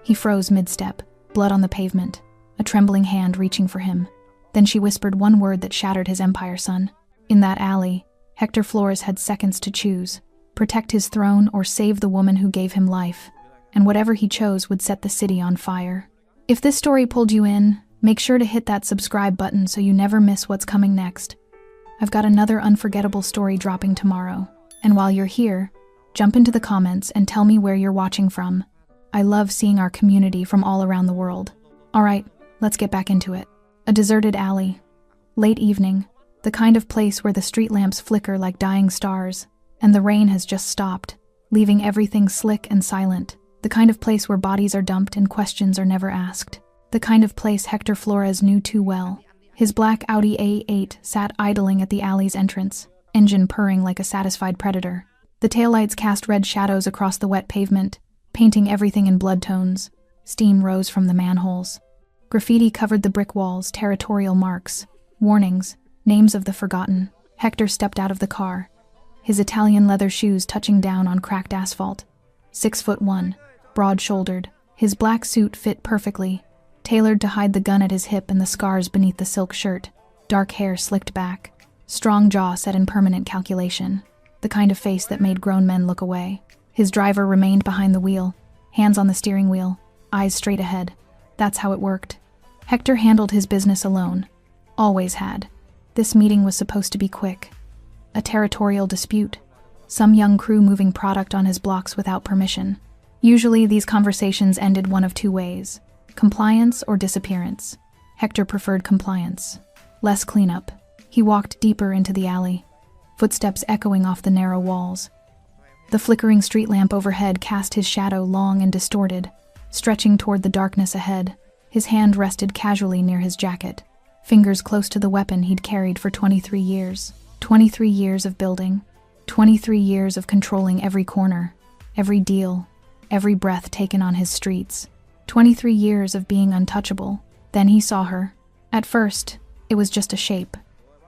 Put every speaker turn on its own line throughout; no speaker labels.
He froze mid-step, blood on the pavement, a trembling hand reaching for him. Then she whispered one word that shattered his empire, son. In that alley, Hector Flores had seconds to choose: protect his throne or save the woman who gave him life. And whatever he chose would set the city on fire. If this story pulled you in, make sure to hit that subscribe button so you never miss what's coming next. I've got another unforgettable story dropping tomorrow. And while you're here, jump into the comments and tell me where you're watching from. I love seeing our community from all around the world. Alright, let's get back into it. A deserted alley. Late evening, the kind of place where the street lamps flicker like dying stars, and the rain has just stopped, leaving everything slick and silent. The kind of place where bodies are dumped and questions are never asked. The kind of place Hector Flores knew too well. His black Audi A8 sat idling at the alley's entrance, engine purring like a satisfied predator. The taillights cast red shadows across the wet pavement, painting everything in blood tones. Steam rose from the manholes. Graffiti covered the brick walls, territorial marks, warnings, names of the forgotten. Hector stepped out of the car, his Italian leather shoes touching down on cracked asphalt. 6'1", broad-shouldered, his black suit fit perfectly, tailored to hide the gun at his hip and the scars beneath the silk shirt. Dark hair slicked back, strong jaw set in permanent calculation, the kind of face that made grown men look away. His driver remained behind the wheel, hands on the steering wheel, eyes straight ahead. That's how it worked. Hector handled his business alone. Always had. This meeting was supposed to be quick. A territorial dispute. Some young crew moving product on his blocks without permission. Usually these conversations ended one of two ways: compliance or disappearance. Hector preferred compliance. Less cleanup. He walked deeper into the alley, footsteps echoing off the narrow walls. The flickering street lamp overhead cast his shadow long and distorted, stretching toward the darkness ahead. His hand rested casually near his jacket, fingers close to the weapon he'd carried for 23 years. 23 years of building, 23 years of controlling every corner, every deal, every breath taken on his streets. 23 years of being untouchable. Then he saw her. At first, it was just a shape,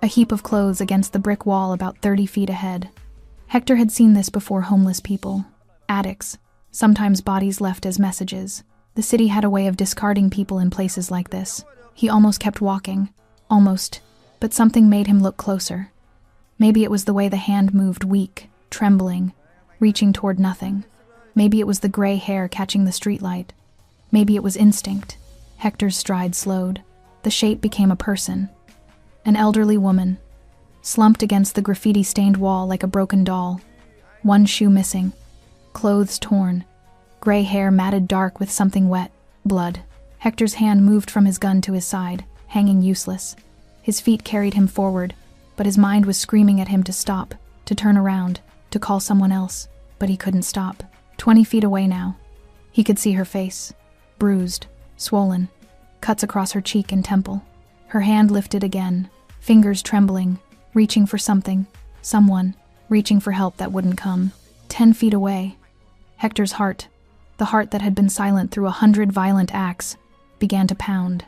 a heap of clothes against the brick wall about 30 feet ahead. Hector had seen this before: homeless people, addicts, sometimes bodies left as messages. The city had a way of discarding people in places like this. He almost kept walking. Almost. But something made him look closer. Maybe it was the way the hand moved, weak, trembling, reaching toward nothing. Maybe it was the gray hair catching the streetlight. Maybe it was instinct. Hector's stride slowed. The shape became a person. An elderly woman, slumped against the graffiti-stained wall like a broken doll. One shoe missing. Clothes torn. Gray hair matted dark with something wet. Blood. Hector's hand moved from his gun to his side, hanging useless. His feet carried him forward, but his mind was screaming at him to stop, to turn around, to call someone else. But he couldn't stop. 20 feet away now. He could see her face. Bruised, swollen, cuts across her cheek and temple. Her hand lifted again, fingers trembling, reaching for something, someone, reaching for help that wouldn't come. 10 feet away. Hector's heart, the heart that had been silent through 100 violent acts, began to pound.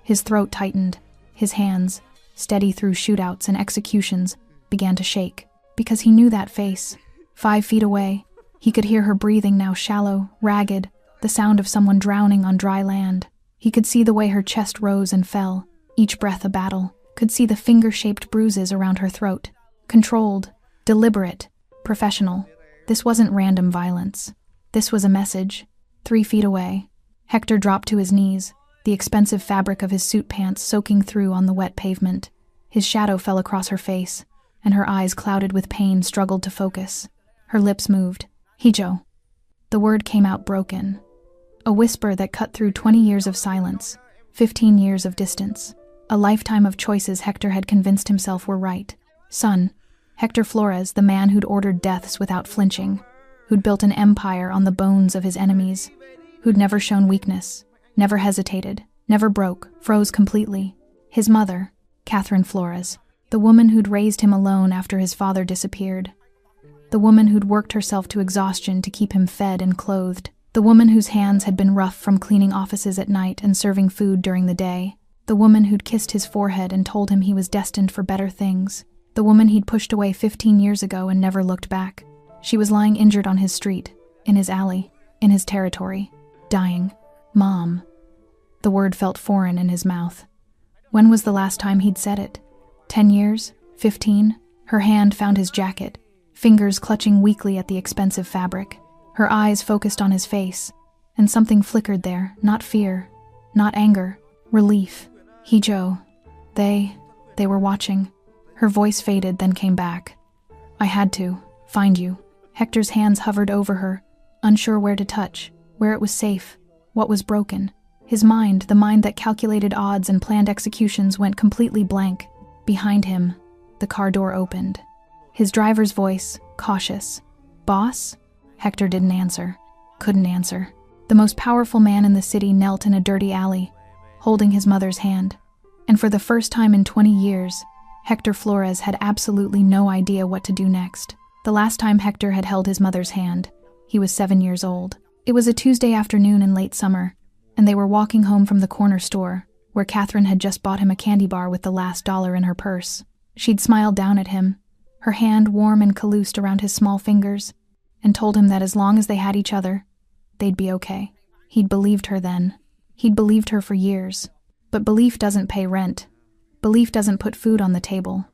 His throat tightened. His hands, steady through shootouts and executions, began to shake, because he knew that face. 5 feet away, he could hear her breathing, now shallow, ragged, the sound of someone drowning on dry land. He could see the way her chest rose and fell, each breath a battle, could see the finger-shaped bruises around her throat. Controlled, deliberate, professional. This wasn't random violence. This was a message. 3 feet away. Hector dropped to his knees, the expensive fabric of his suit pants soaking through on the wet pavement. His shadow fell across her face, and her eyes, clouded with pain, struggled to focus. Her lips moved. Hijo. The word came out broken. A whisper that cut through 20 years of silence, 15 years of distance. A lifetime of choices Hector had convinced himself were right. Son. Hector Flores, the man who'd ordered deaths without flinching, who'd built an empire on the bones of his enemies, who'd never shown weakness, never hesitated, never broke, froze completely. His mother, Catherine Flores, the woman who'd raised him alone after his father disappeared. The woman who'd worked herself to exhaustion to keep him fed and clothed. The woman whose hands had been rough from cleaning offices at night and serving food during the day. The woman who'd kissed his forehead and told him he was destined for better things. The woman he'd pushed away 15 years ago and never looked back. She was lying injured on his street, in his alley, in his territory, dying. Mom. The word felt foreign in his mouth. When was the last time he'd said it? 10 years? 15? Her hand found his jacket, fingers clutching weakly at the expensive fabric. Her eyes focused on his face, and something flickered there, not fear, not anger, relief. Joe. They were watching. Her voice faded, then came back. I had to find you. Hector's hands hovered over her, unsure where to touch, where it was safe, what was broken. His mind, the mind that calculated odds and planned executions, went completely blank. Behind him, the car door opened. His driver's voice, cautious. Boss? Hector didn't answer. Couldn't answer. The most powerful man in the city knelt in a dirty alley, holding his mother's hand. And for the first time in 20 years, Hector Flores had absolutely no idea what to do next. The last time Hector had held his mother's hand, he was 7 years old. It was a Tuesday afternoon in late summer, and they were walking home from the corner store, where Catherine had just bought him a candy bar with the last dollar in her purse. She'd smiled down at him, her hand warm and calloused around his small fingers, and told him that as long as they had each other, they'd be okay. He'd believed her then. He'd believed her for years. But belief doesn't pay rent. Belief doesn't put food on the table.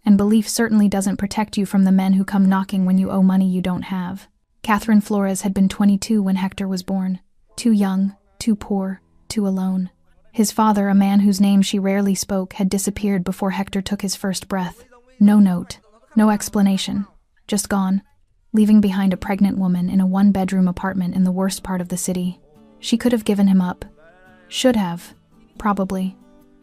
And belief certainly doesn't protect you from the men who come knocking when you owe money you don't have. Catherine Flores had been 22 when Hector was born. Too young, too poor, too alone. His father, a man whose name she rarely spoke, had disappeared before Hector took his first breath. No note, no explanation, just gone, leaving behind a pregnant woman in a one-bedroom apartment in the worst part of the city. She could have given him up. Should have. Probably.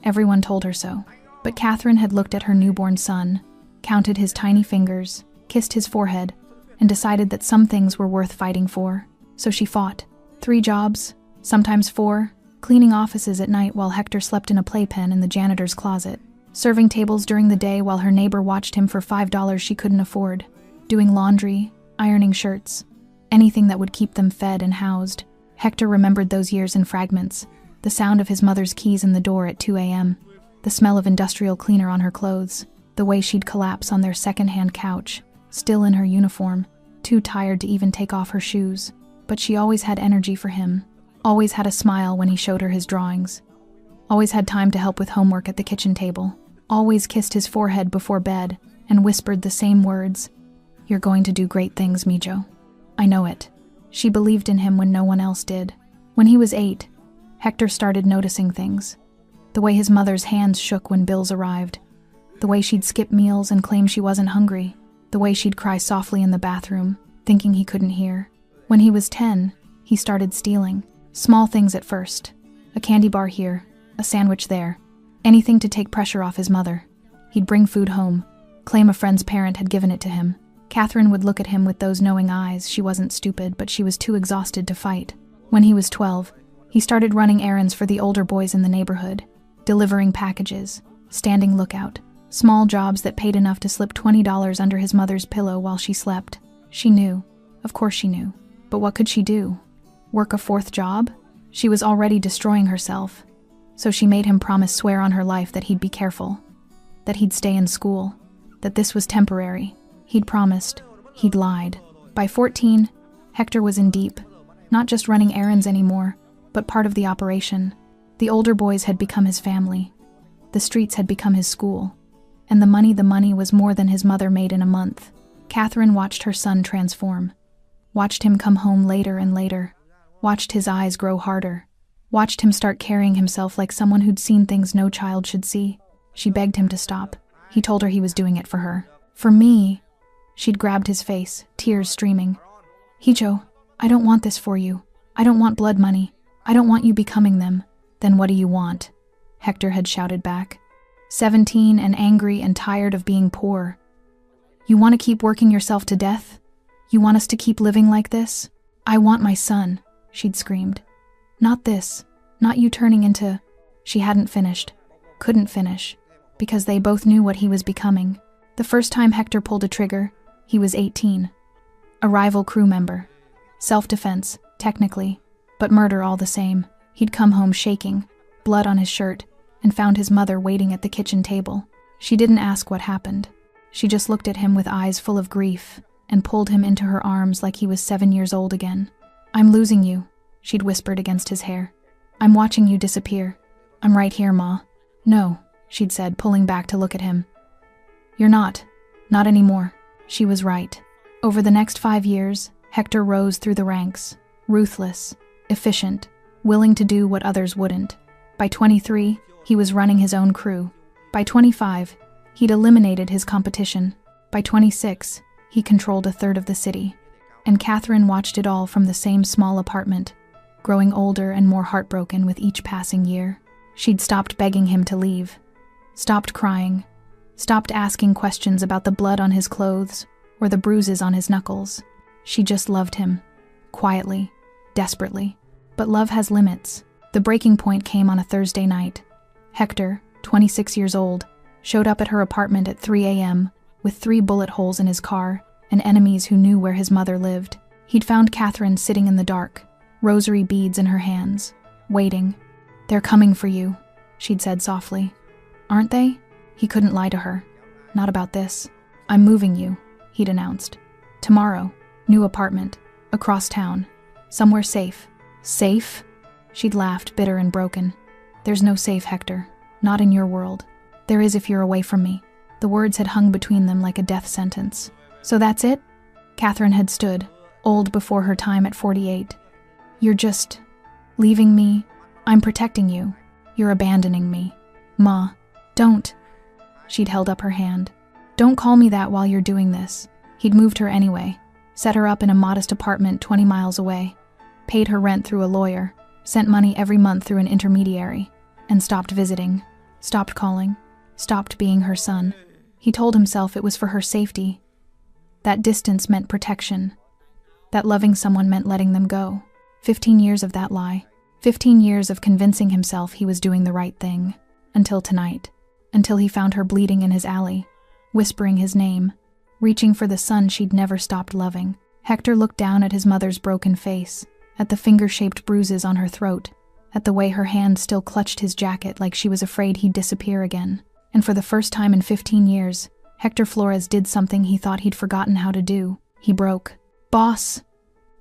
Everyone told her so. But Catherine had looked at her newborn son, counted his tiny fingers, kissed his forehead, and decided that some things were worth fighting for. So she fought. 3 jobs, sometimes 4, cleaning offices at night while Hector slept in a playpen in the janitor's closet, serving tables during the day while her neighbor watched him for $5 she couldn't afford, doing laundry, ironing shirts, anything that would keep them fed and housed. Hector remembered those years in fragments. The sound of his mother's keys in the door at 2 a.m., the smell of industrial cleaner on her clothes, the way she'd collapse on their second-hand couch, still in her uniform, too tired to even take off her shoes. But she always had energy for him, always had a smile when he showed her his drawings, always had time to help with homework at the kitchen table, always kissed his forehead before bed and whispered the same words, "You're going to do great things, Mijo. I know it." She believed in him when no one else did. When he was 8, Hector started noticing things. The way his mother's hands shook when bills arrived. The way she'd skip meals and claim she wasn't hungry. The way she'd cry softly in the bathroom, thinking he couldn't hear. When he was 10, he started stealing. Small things at first. A candy bar here, a sandwich there. Anything to take pressure off his mother. He'd bring food home, claim a friend's parent had given it to him. Catherine would look at him with those knowing eyes. She wasn't stupid, but she was too exhausted to fight. When he was 12, he started running errands for the older boys in the neighborhood, delivering packages, standing lookout, small jobs that paid enough to slip $20 under his mother's pillow while she slept. She knew. Of course she knew. But what could she do? Work a 4th job? She was already destroying herself. So she made him swear on her life that he'd be careful, that he'd stay in school, that this was temporary. He'd promised. He'd lied. By 14, Hector was in deep, not just running errands anymore, but part of the operation. The older boys had become his family. The streets had become his school. And the money was more than his mother made in a month. Catherine watched her son transform. Watched him come home later and later. Watched his eyes grow harder. Watched him start carrying himself like someone who'd seen things no child should see. She begged him to stop. He told her he was doing it for her. For me. She'd grabbed his face, tears streaming. "Hijo, I don't want this for you. I don't want blood money. I don't want you becoming them." "Then what do you want?" Hector had shouted back. 17 and angry and tired of being poor. "You want to keep working yourself to death? You want us to keep living like this? I want my son," she'd screamed. "Not this. Not you turning into—" She hadn't finished. Couldn't finish. Because they both knew what he was becoming. The first time Hector pulled a trigger, he was 18. A rival crew member. Self-defense, technically, but murder all the same. He'd come home shaking, blood on his shirt, and found his mother waiting at the kitchen table. She didn't ask what happened. She just looked at him with eyes full of grief and pulled him into her arms like he was 7 years old again. "I'm losing you," she'd whispered against his hair. I'm watching you disappear. I'm right here, Ma. No, she'd said, pulling back to look at him. You're not. Not anymore. She was right. Over the next 5 years, Hector rose through the ranks, ruthless, efficient, willing to do what others wouldn't. By 23, he was running his own crew. By 25, he'd eliminated his competition. By 26, he controlled a third of the city. And Catherine watched it all from the same small apartment, growing older and more heartbroken with each passing year. She'd stopped begging him to leave, stopped crying, stopped asking questions about the blood on his clothes or the bruises on his knuckles. She just loved him, quietly, desperately. But love has limits. The breaking point came on a Thursday night. Hector, 26 years old, showed up at her apartment at 3 a.m. with 3 bullet holes in his car and enemies who knew where his mother lived. He'd found Catherine sitting in the dark, rosary beads in her hands, waiting. They're coming for you, she'd said softly. Aren't they? He couldn't lie to her. Not about this. I'm moving you, he'd announced. Tomorrow, new apartment, across town, somewhere safe. Safe? She'd laughed, bitter and broken. There's no safe, Hector. Not in your world. There is if you're away from me. The words had hung between them like a death sentence. So that's it? Catherine had stood, old before her time at 48. You're just leaving me? I'm protecting you. You're abandoning me. Ma, don't. She'd held up her hand. Don't call me that while you're doing this. He'd moved her anyway, set her up in a modest apartment 20 miles away, paid her rent through a lawyer, sent money every month through an intermediary, and stopped visiting, stopped calling, stopped being her son. He told himself it was for her safety. That distance meant protection. That loving someone meant letting them go. 15 years of that lie. 15 years of convincing himself he was doing the right thing. Until tonight. Until he found her bleeding in his alley, whispering his name, reaching for the son she'd never stopped loving. Hector looked down at his mother's broken face, at the finger-shaped bruises on her throat, at the way her hand still clutched his jacket like she was afraid he'd disappear again. And for the first time in 15 years, Hector Flores did something he thought he'd forgotten how to do. He broke. Boss!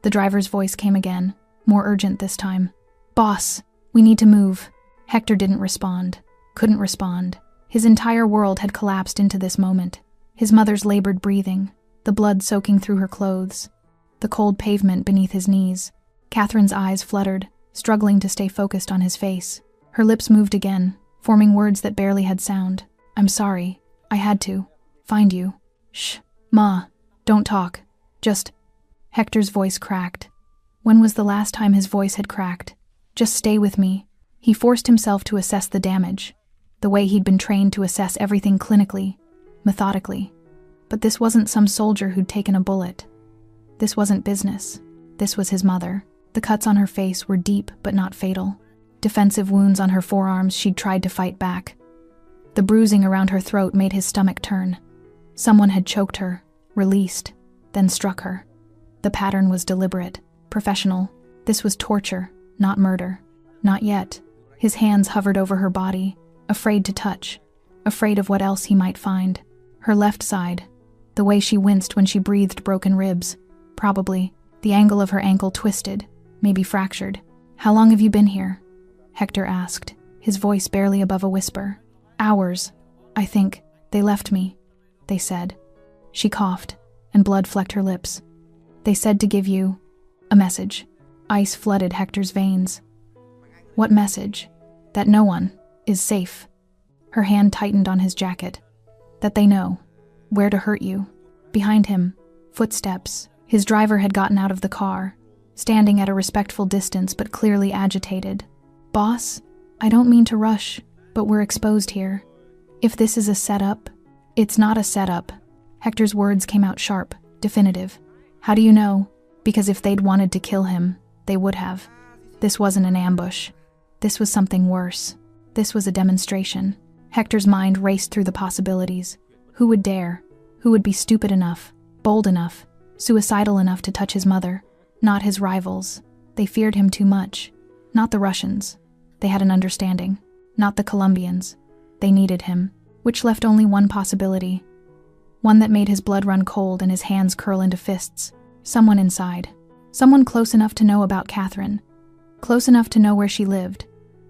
The driver's voice came again, more urgent this time. Boss, we need to move. Hector didn't respond. Couldn't respond. His entire world had collapsed into this moment. His mother's labored breathing, the blood soaking through her clothes, the cold pavement beneath his knees. Catherine's eyes fluttered, struggling to stay focused on his face. Her lips moved again, forming words that barely had sound. I'm sorry. I had to. Find you. Shh. Ma. Don't talk. Just... Hector's voice cracked. When was the last time his voice had cracked? Just stay with me. He forced himself to assess the damage, the way he'd been trained to assess everything clinically, methodically. But this wasn't some soldier who'd taken a bullet. This wasn't business. This was his mother. The cuts on her face were deep but not fatal. Defensive wounds on her forearms she'd tried to fight back. The bruising around her throat made his stomach turn. Someone had choked her, released, then struck her. The pattern was deliberate, professional. This was torture, not murder. Not yet. His hands hovered over her body, afraid to touch, afraid of what else he might find. Her left side, the way she winced when she breathed broken ribs, probably. The angle of her ankle twisted, maybe fractured. How long have you been here? Hector asked, his voice barely above a whisper. Hours, I think. They left me, they said. She coughed, and blood flecked her lips. They said to give you a message. Ice flooded Hector's veins. What message? That no one is safe. Her hand tightened on his jacket. That they know where to hurt you. Behind him, footsteps. His driver had gotten out of the car, standing at a respectful distance but clearly agitated. Boss, I don't mean to rush, but we're exposed here. If this is a setup, it's not a setup. Hector's words came out sharp, definitive. How do you know? Because if they'd wanted to kill him, they would have. This wasn't an ambush. This was something worse. This was a demonstration. Hector's mind raced through the possibilities. Who would dare? Who would be stupid enough, bold enough, suicidal enough to touch his mother? Not his rivals. They feared him too much. Not the Russians. They had an understanding. Not the Colombians. They needed him, which left only one possibility. One that made his blood run cold and his hands curl into fists. Someone inside. Someone close enough to know about Catherine. Close enough to know where she lived.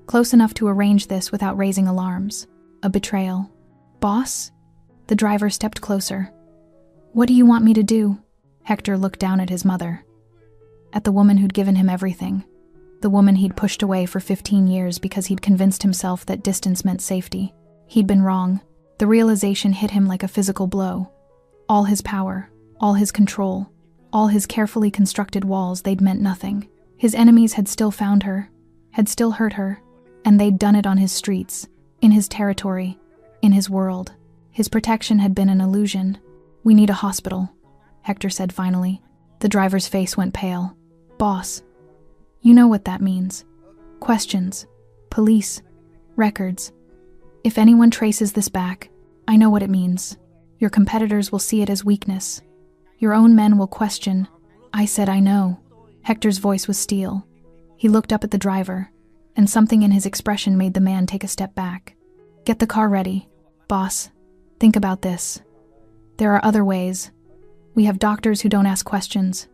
Close enough to arrange this without raising alarms. A betrayal. Boss? The driver stepped closer. What do you want me to do? Hector looked down at his mother. At the woman who'd given him everything. The woman he'd pushed away for 15 years because he'd convinced himself that distance meant safety. He'd been wrong. The realization hit him like a physical blow. All his power, all his control, all his carefully constructed walls, they'd meant nothing. His enemies had still found her, had still hurt her, and they'd done it on his streets, in his territory, in his world. His protection had been an illusion. We need a hospital, Hector said finally. The driver's face went pale. Boss, you know what that means. Questions, police, records. If anyone traces this back, I know what it means. Your competitors will see it as weakness. Your own men will question. I said I know. Hector's voice was steel. He looked up at the driver, and something in his expression made the man take a step back. Get the car ready. Boss, think about this. There are other ways. We have doctors who don't ask questions.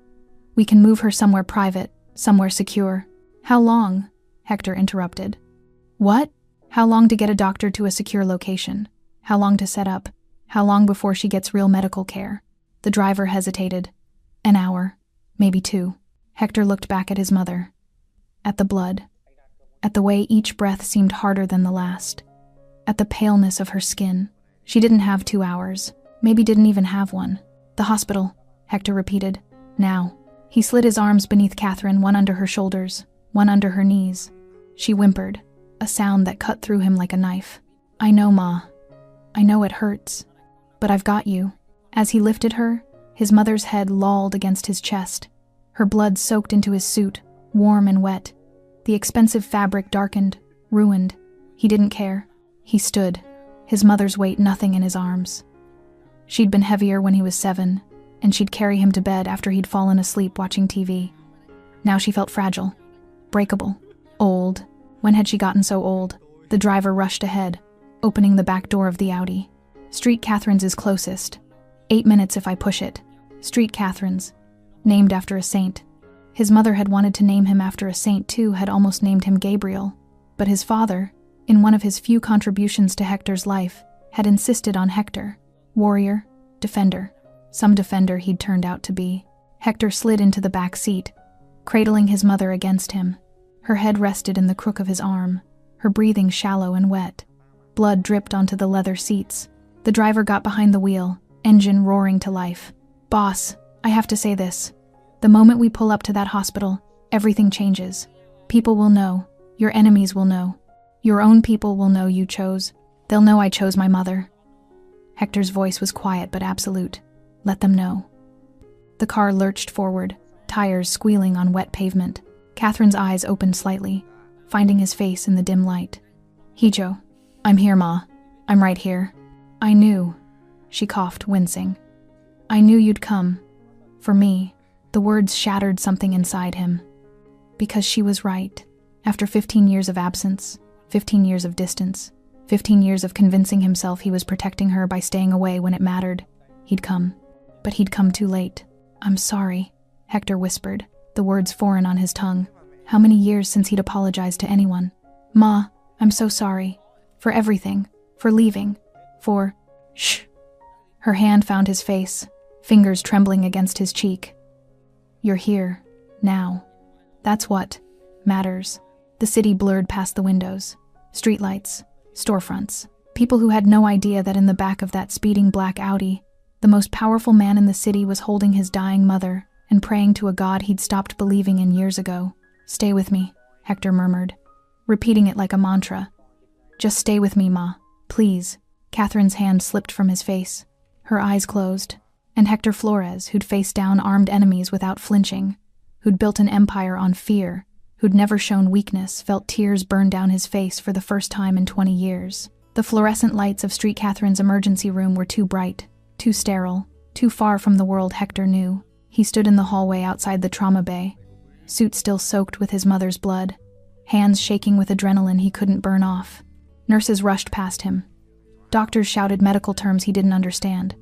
We can move her somewhere private, somewhere secure. How long? Hector interrupted. What? How long to get a doctor to a secure location? How long to set up? How long before she gets real medical care? The driver hesitated. An hour, maybe 2. Hector looked back at his mother. At the blood. At the way each breath seemed harder than the last. At the paleness of her skin. She didn't have 2 hours. Maybe didn't even have one. The hospital, Hector repeated. Now. He slid his arms beneath Catherine, one under her shoulders, one under her knees. She whimpered, a sound that cut through him like a knife. I know, Ma. I know it hurts. But I've got you. As he lifted her, his mother's head lolled against his chest. Her blood soaked into his suit, warm and wet. The expensive fabric darkened, ruined. He didn't care. He stood, his mother's weight nothing in his arms. She'd been heavier when he was 7, and she'd carry him to bed after he'd fallen asleep watching TV. Now she felt fragile, breakable, old. When had she gotten so old? The driver rushed ahead, opening the back door of the Audi. Street Catherine's is closest. 8 minutes if I push it. Street Catherine's, named after a saint. His mother had wanted to name him after a saint too, had almost named him Gabriel. But his father, in one of his few contributions to Hector's life, had insisted on Hector. Warrior, defender. Some defender he'd turned out to be. Hector slid into the back seat, cradling his mother against him. Her head rested in the crook of his arm, her breathing shallow and wet. Blood dripped onto the leather seats. The driver got behind the wheel, engine roaring to life. Boss, I have to say this. The moment we pull up to that hospital, everything changes. People will know. Your enemies will know. Your own people will know you chose. They'll know I chose my mother. Hector's voice was quiet but absolute. Let them know. The car lurched forward, tires squealing on wet pavement. Catherine's eyes opened slightly, finding his face in the dim light. Hijo, I'm here, Ma. I'm right here. I knew, she coughed, wincing. I knew you'd come. For me, the words shattered something inside him. Because she was right. After 15 years of absence, 15 years of distance, 15 years of convincing himself he was protecting her by staying away when it mattered, he'd come. But he'd come too late. I'm sorry, Hector whispered, the words foreign on his tongue. How many years since he'd apologized to anyone? Ma, I'm so sorry. For everything. For leaving. For... Shh. Her hand found his face, fingers trembling against his cheek. You're here. Now. That's what matters. The city blurred past the windows. Streetlights. Storefronts. People who had no idea that in the back of that speeding black Audi, the most powerful man in the city was holding his dying mother and praying to a god he'd stopped believing in years ago. Stay with me, Hector murmured, repeating it like a mantra. Just stay with me, Ma. Please. Catherine's hand slipped from his face. Her eyes closed, and Hector Flores, who'd faced down armed enemies without flinching, who'd built an empire on fear, who'd never shown weakness, felt tears burn down his face for the first time in 20 years. The fluorescent lights of Street Catherine's emergency room were too bright, too sterile, too far from the world Hector knew. He stood in the hallway outside the trauma bay, suit still soaked with his mother's blood, hands shaking with adrenaline he couldn't burn off. Nurses rushed past him. Doctors shouted medical terms he didn't understand.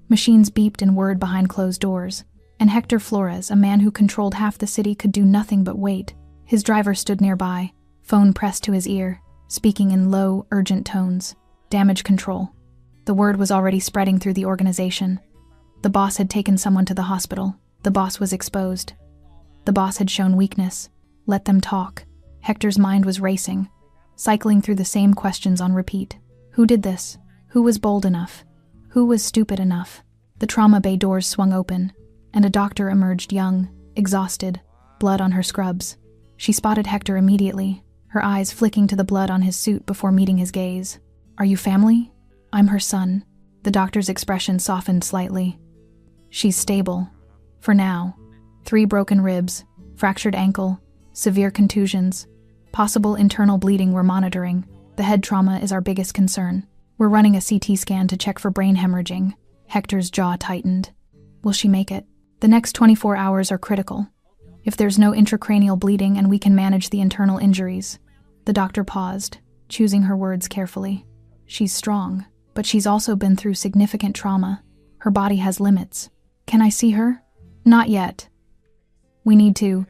Machines beeped and whirred behind closed doors. And Hector Flores, a man who controlled half the city, could do nothing but wait. His driver stood nearby, phone pressed to his ear, speaking in low, urgent tones. Damage control. The word was already spreading through the organization. The boss had taken someone to the hospital. The boss was exposed. The boss had shown weakness. Let them talk. Hector's mind was racing, cycling through the same questions on repeat. Who did this? Who was bold enough? Who was stupid enough? The trauma bay doors swung open, and a doctor emerged, young, exhausted, blood on her scrubs. She spotted Hector immediately, her eyes flicking to the blood on his suit before meeting his gaze. Are you family? I'm her son. The doctor's expression softened slightly. She's stable. For now. 3 broken ribs, fractured ankle, severe contusions, possible internal bleeding we're monitoring. The head trauma is our biggest concern. We're running a CT scan to check for brain hemorrhaging. Hector's jaw tightened. Will she make it? The next 24 hours are critical. If there's no intracranial bleeding and we can manage the internal injuries. The doctor paused, choosing her words carefully. She's strong, but she's also been through significant trauma. Her body has limits. Can I see her? Not yet. We need to.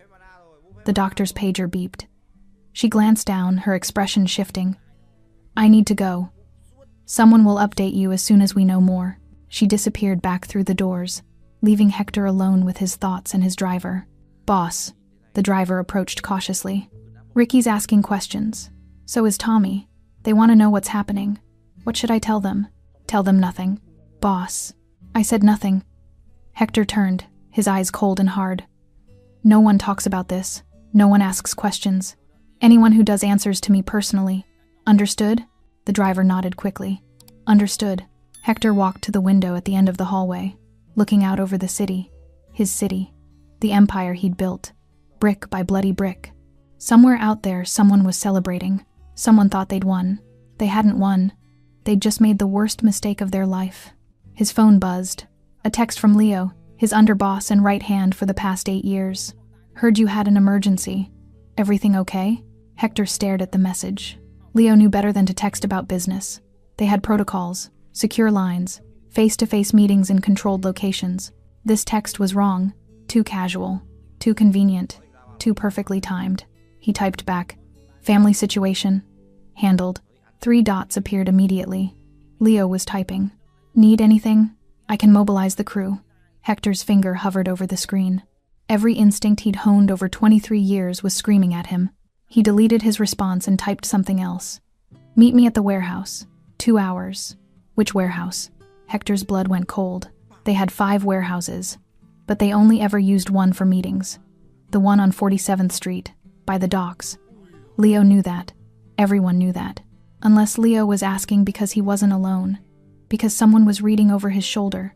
The doctor's pager beeped. She glanced down, her expression shifting. I need to go. Someone will update you as soon as we know more. She disappeared back through the doors, leaving Hector alone with his thoughts and his driver. Boss. The driver approached cautiously. Ricky's asking questions. So is Tommy. They want to know what's happening. What should I tell them? Tell them nothing. Boss. I said nothing. Hector turned, his eyes cold and hard. No one talks about this. No one asks questions. Anyone who does answers to me personally. Understood? The driver nodded quickly. Understood. Hector walked to the window at the end of the hallway, looking out over the city. His city. The empire he'd built. Brick by bloody brick. Somewhere out there, someone was celebrating. Someone thought they'd won. They hadn't won. They'd just made the worst mistake of their life. His phone buzzed. A text from Leo, his underboss and right hand for the past 8 years. Heard you had an emergency. Everything okay? Hector stared at the message. Leo knew better than to text about business. They had protocols, secure lines, face-to-face meetings in controlled locations. This text was wrong, too casual, too convenient, too perfectly timed. He typed back, family situation, handled. 3 dots appeared immediately. Leo was typing. Need anything? I can mobilize the crew. Hector's finger hovered over the screen. Every instinct he'd honed over 23 years was screaming at him. He deleted his response and typed something else. Meet me at the warehouse. 2 hours. Which warehouse? Hector's blood went cold. They had 5 warehouses, but they only ever used one for meetings. The one on 47th Street, by the docks. Leo knew that. Everyone knew that. Unless Leo was asking because he wasn't alone. Because someone was reading over his shoulder.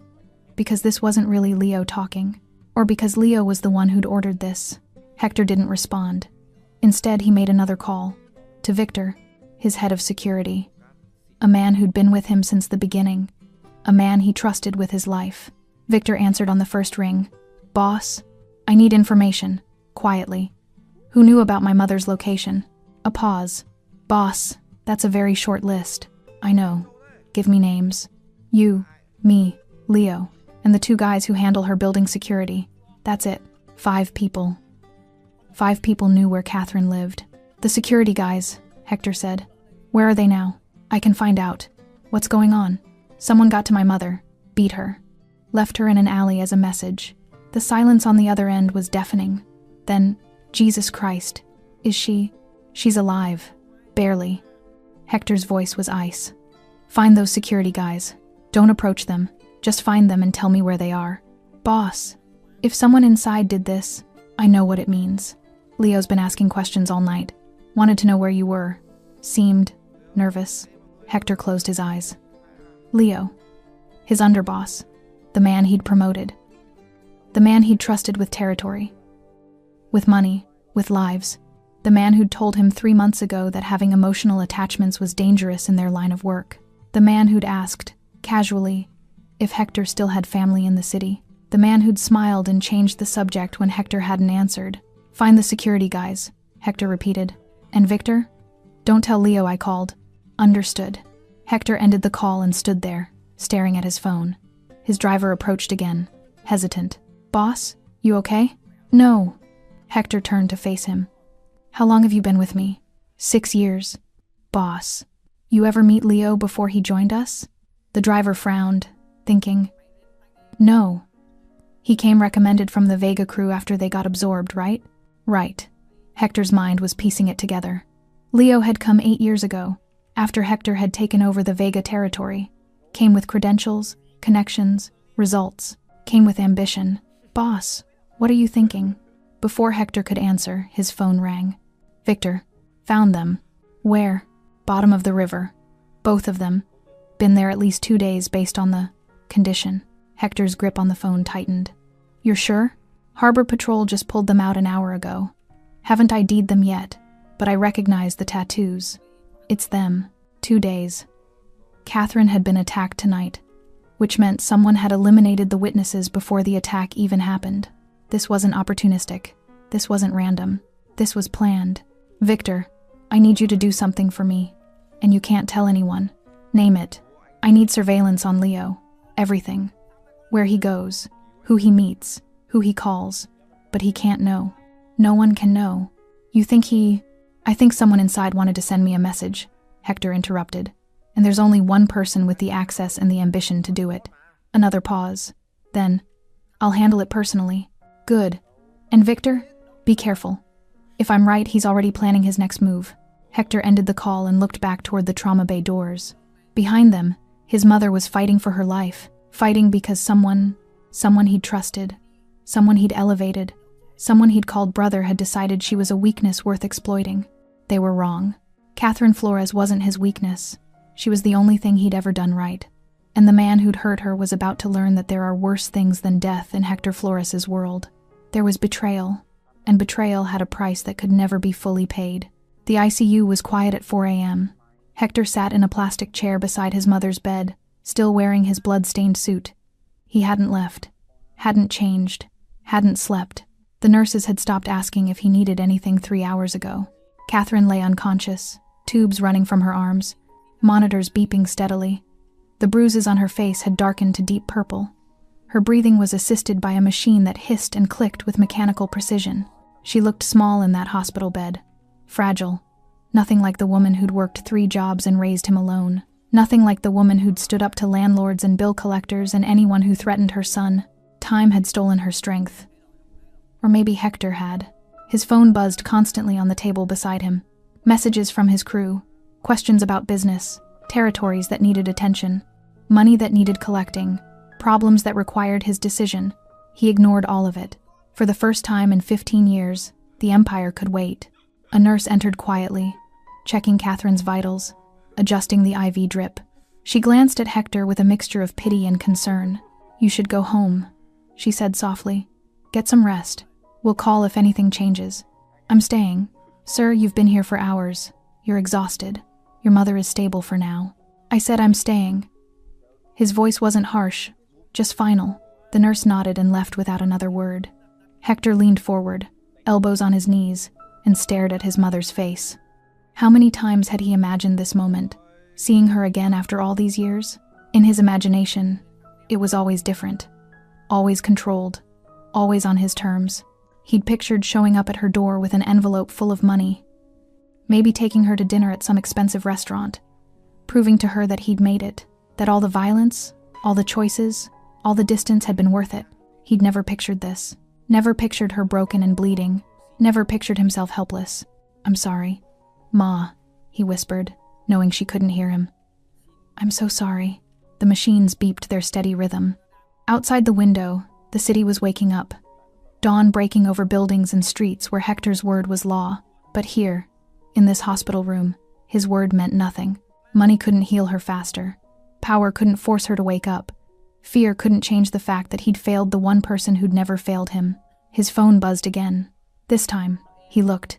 Because this wasn't really Leo talking. Or because Leo was the one who'd ordered this. Hector didn't respond. Instead, he made another call. To Victor, his head of security. A man who'd been with him since the beginning. A man he trusted with his life. Victor answered on the first ring. Boss, I need information. Quietly. Who knew about my mother's location? A pause. Boss, that's a very short list. I know. Give me names. You, me, Leo, and the 2 guys who handle her building security. That's it. 5 people. 5 people knew where Catherine lived. The security guys, Hector said. Where are they now? I can find out. What's going on? Someone got to my mother, beat her, left her in an alley as a message. The silence on the other end was deafening. Then, Jesus Christ, is she? She's alive. Barely. Hector's voice was ice. Find those security guys. Don't approach them. Just find them and tell me where they are. Boss, if someone inside did this, I know what it means. Leo's been asking questions all night. Wanted to know where you were. Seemed nervous. Hector closed his eyes. Leo. His underboss. The man he'd promoted. The man he'd trusted with territory. With money. With lives. The man who'd told him 3 months ago that having emotional attachments was dangerous in their line of work. The man who'd asked, casually, if Hector still had family in the city. The man who'd smiled and changed the subject when Hector hadn't answered. Find the security guys, Hector repeated. And Victor? Don't tell Leo I called. Understood. Hector ended the call and stood there, staring at his phone. His driver approached again, hesitant. Boss, you okay? No. Hector turned to face him. How long have you been with me? 6 years. Boss. You ever meet Leo before he joined us? The driver frowned, thinking, no. He came recommended from the Vega crew after they got absorbed, right? Right. Hector's mind was piecing it together. Leo had come 8 years ago, after Hector had taken over the Vega territory. Came with credentials, connections, results. Came with ambition. Boss, what are you thinking? Before Hector could answer, his phone rang. Victor. Found them. Where? Bottom of the river. Both of them. Been there at least 2 days based on the condition. Hector's grip on the phone tightened. You're sure? Harbor Patrol just pulled them out an hour ago. Haven't ID'd them yet, but I recognize the tattoos. It's them. 2 days. Catherine had been attacked tonight, which meant someone had eliminated the witnesses before the attack even happened. This wasn't opportunistic. This wasn't random. This was planned. Victor, I need you to do something for me, and you can't tell anyone. Name it. I need surveillance on Leo. Everything. Where he goes, who he meets, who he calls. But he can't know. No one can know. You think I think someone inside wanted to send me a message, Hector interrupted. And there's only one person with the access and the ambition to do it. Another pause. Then, I'll handle it personally. Good. And Victor, be careful. If I'm right, he's already planning his next move. Hector ended the call and looked back toward the trauma bay doors. Behind them, his mother was fighting for her life. Fighting because someone he'd trusted, someone he'd elevated, someone he'd called brother had decided she was a weakness worth exploiting. They were wrong. Catherine Flores wasn't his weakness. She was the only thing he'd ever done right. And the man who'd hurt her was about to learn that there are worse things than death in Hector Flores's world. There was betrayal, and betrayal had a price that could never be fully paid. The ICU was quiet at 4 a.m. Hector sat in a plastic chair beside his mother's bed, still wearing his blood-stained suit. He hadn't left, hadn't changed, hadn't slept. The nurses had stopped asking if he needed anything 3 hours ago. Catherine lay unconscious, tubes running from her arms, monitors beeping steadily. The bruises on her face had darkened to deep purple. Her breathing was assisted by a machine that hissed and clicked with mechanical precision. She looked small in that hospital bed, fragile, nothing like the woman who'd worked 3 jobs and raised him alone. Nothing like the woman who'd stood up to landlords and bill collectors and anyone who threatened her son. Time had stolen her strength. Or maybe Hector had. His phone buzzed constantly on the table beside him. Messages from his crew, questions about business, territories that needed attention, money that needed collecting, problems that required his decision. He ignored all of it. For the first time in 15 years, the Empire could wait. A nurse entered quietly, checking Catherine's vitals, adjusting the IV drip. She glanced at Hector with a mixture of pity and concern. You should go home, she said softly. Get some rest. We'll call if anything changes. I'm staying. Sir, you've been here for hours. You're exhausted. Your mother is stable for now. I said I'm staying. His voice wasn't harsh, just final. The nurse nodded and left without another word. Hector leaned forward, elbows on his knees, and stared at his mother's face. How many times had he imagined this moment, seeing her again after all these years? In his imagination, it was always different, always controlled, always on his terms. He'd pictured showing up at her door with an envelope full of money, maybe taking her to dinner at some expensive restaurant, proving to her that he'd made it, that all the violence, all the choices, all the distance had been worth it. He'd never pictured this, never pictured her broken and bleeding, never pictured himself helpless. I'm sorry. Ma, he whispered, knowing she couldn't hear him. I'm so sorry. The machines beeped their steady rhythm. Outside the window, the city was waking up. Dawn breaking over buildings and streets where Hector's word was law. But here, in this hospital room, his word meant nothing. Money couldn't heal her faster. Power couldn't force her to wake up. Fear couldn't change the fact that he'd failed the one person who'd never failed him. His phone buzzed again. This time, he looked.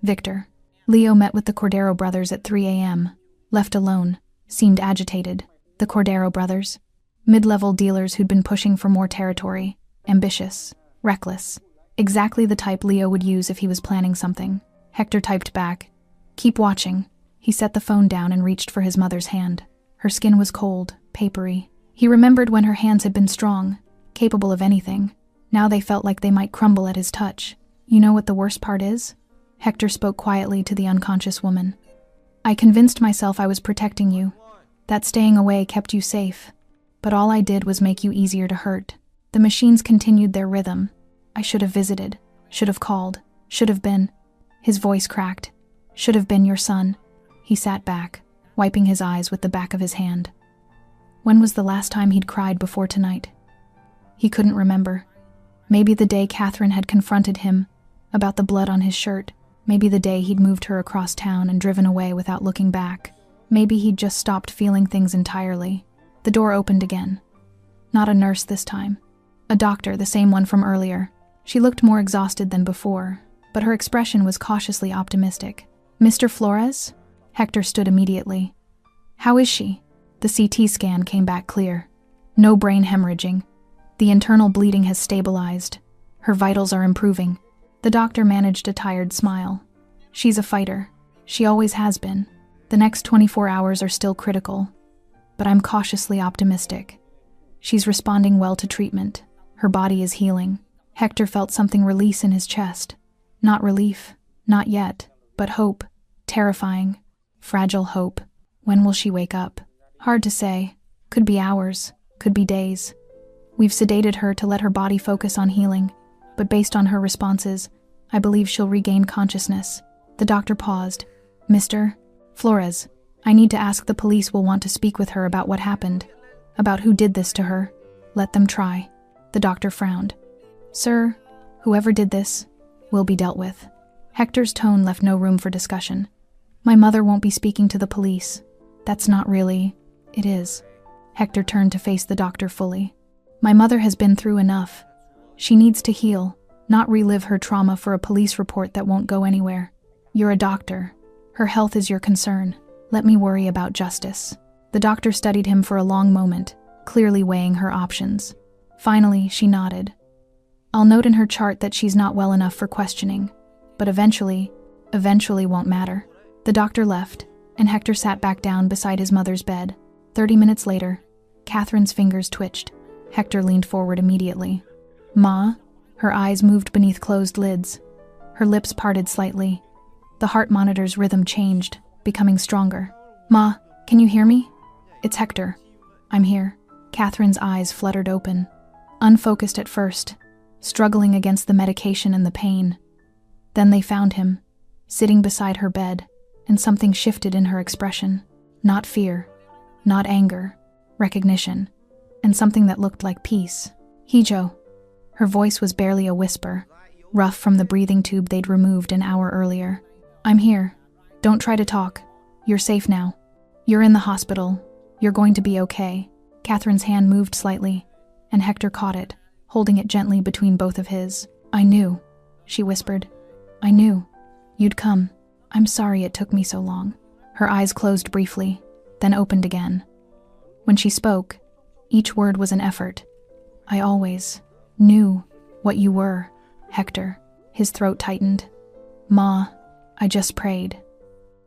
Victor. Leo met with the Cordero brothers at 3 a.m., left alone, seemed agitated. The Cordero brothers, mid-level dealers who'd been pushing for more territory, ambitious, reckless, exactly the type Leo would use if he was planning something. Hector typed back, "Keep watching." He set the phone down and reached for his mother's hand. Her skin was cold, papery. He remembered when her hands had been strong, capable of anything. Now they felt like they might crumble at his touch. You know what the worst part is? Hector spoke quietly to the unconscious woman. I convinced myself I was protecting you, that staying away kept you safe, but all I did was make you easier to hurt. The machines continued their rhythm. I should have visited, should have called, should have been. His voice cracked. Should have been your son. He sat back, wiping his eyes with the back of his hand. When was the last time he'd cried before tonight? He couldn't remember. Maybe the day Catherine had confronted him about the blood on his shirt. Maybe the day he'd moved her across town and driven away without looking back. Maybe he'd just stopped feeling things entirely. The door opened again. Not a nurse this time. A doctor, the same one from earlier. She looked more exhausted than before, but her expression was cautiously optimistic. Mr. Flores? Hector stood immediately. How is she? The CT scan came back clear. No brain hemorrhaging. The internal bleeding has stabilized. Her vitals are improving. The doctor managed a tired smile. She's a fighter. She always has been. The next 24 hours are still critical, but I'm cautiously optimistic. She's responding well to treatment. Her body is healing. Hector felt something release in his chest. Not relief, not yet, but hope. Terrifying, fragile hope. When will she wake up? Hard to say. Could be hours, could be days. We've sedated her to let her body focus on healing, but based on her responses, I believe she'll regain consciousness. The doctor paused. Mr. Flores, I need to ask. The police will want to speak with her about what happened, about who did this to her. Let them try. The doctor frowned. Sir, whoever did this will be dealt with. Hector's tone left no room for discussion. My mother won't be speaking to the police. That's not really. It is. Hector turned to face the doctor fully. My mother has been through enough. She needs to heal, not relive her trauma for a police report that won't go anywhere. You're a doctor. Her health is your concern. Let me worry about justice. The doctor studied him for a long moment, clearly weighing her options. Finally, she nodded. I'll note in her chart that she's not well enough for questioning, but eventually won't matter. The doctor left, and Hector sat back down beside his mother's bed. 30 minutes later, Catherine's fingers twitched. Hector leaned forward immediately. Ma? Her eyes moved beneath closed lids. Her lips parted slightly. The heart monitor's rhythm changed, becoming stronger. Ma, can you hear me? It's Hector. I'm here. Catherine's eyes fluttered open. Unfocused at first, struggling against the medication and the pain. Then they found him, sitting beside her bed, and something shifted in her expression. Not fear, not anger, recognition, and something that looked like peace. Hijo. Her voice was barely a whisper, rough from the breathing tube they'd removed an hour earlier. I'm here. Don't try to talk. You're safe now. You're in the hospital. You're going to be okay. Catherine's hand moved slightly, and Hector caught it, holding it gently between both of his. I knew, she whispered. I knew. You'd come. I'm sorry it took me so long. Her eyes closed briefly, then opened again. When she spoke, each word was an effort. I always knew what you were, Hector. His throat tightened. Ma, I just prayed.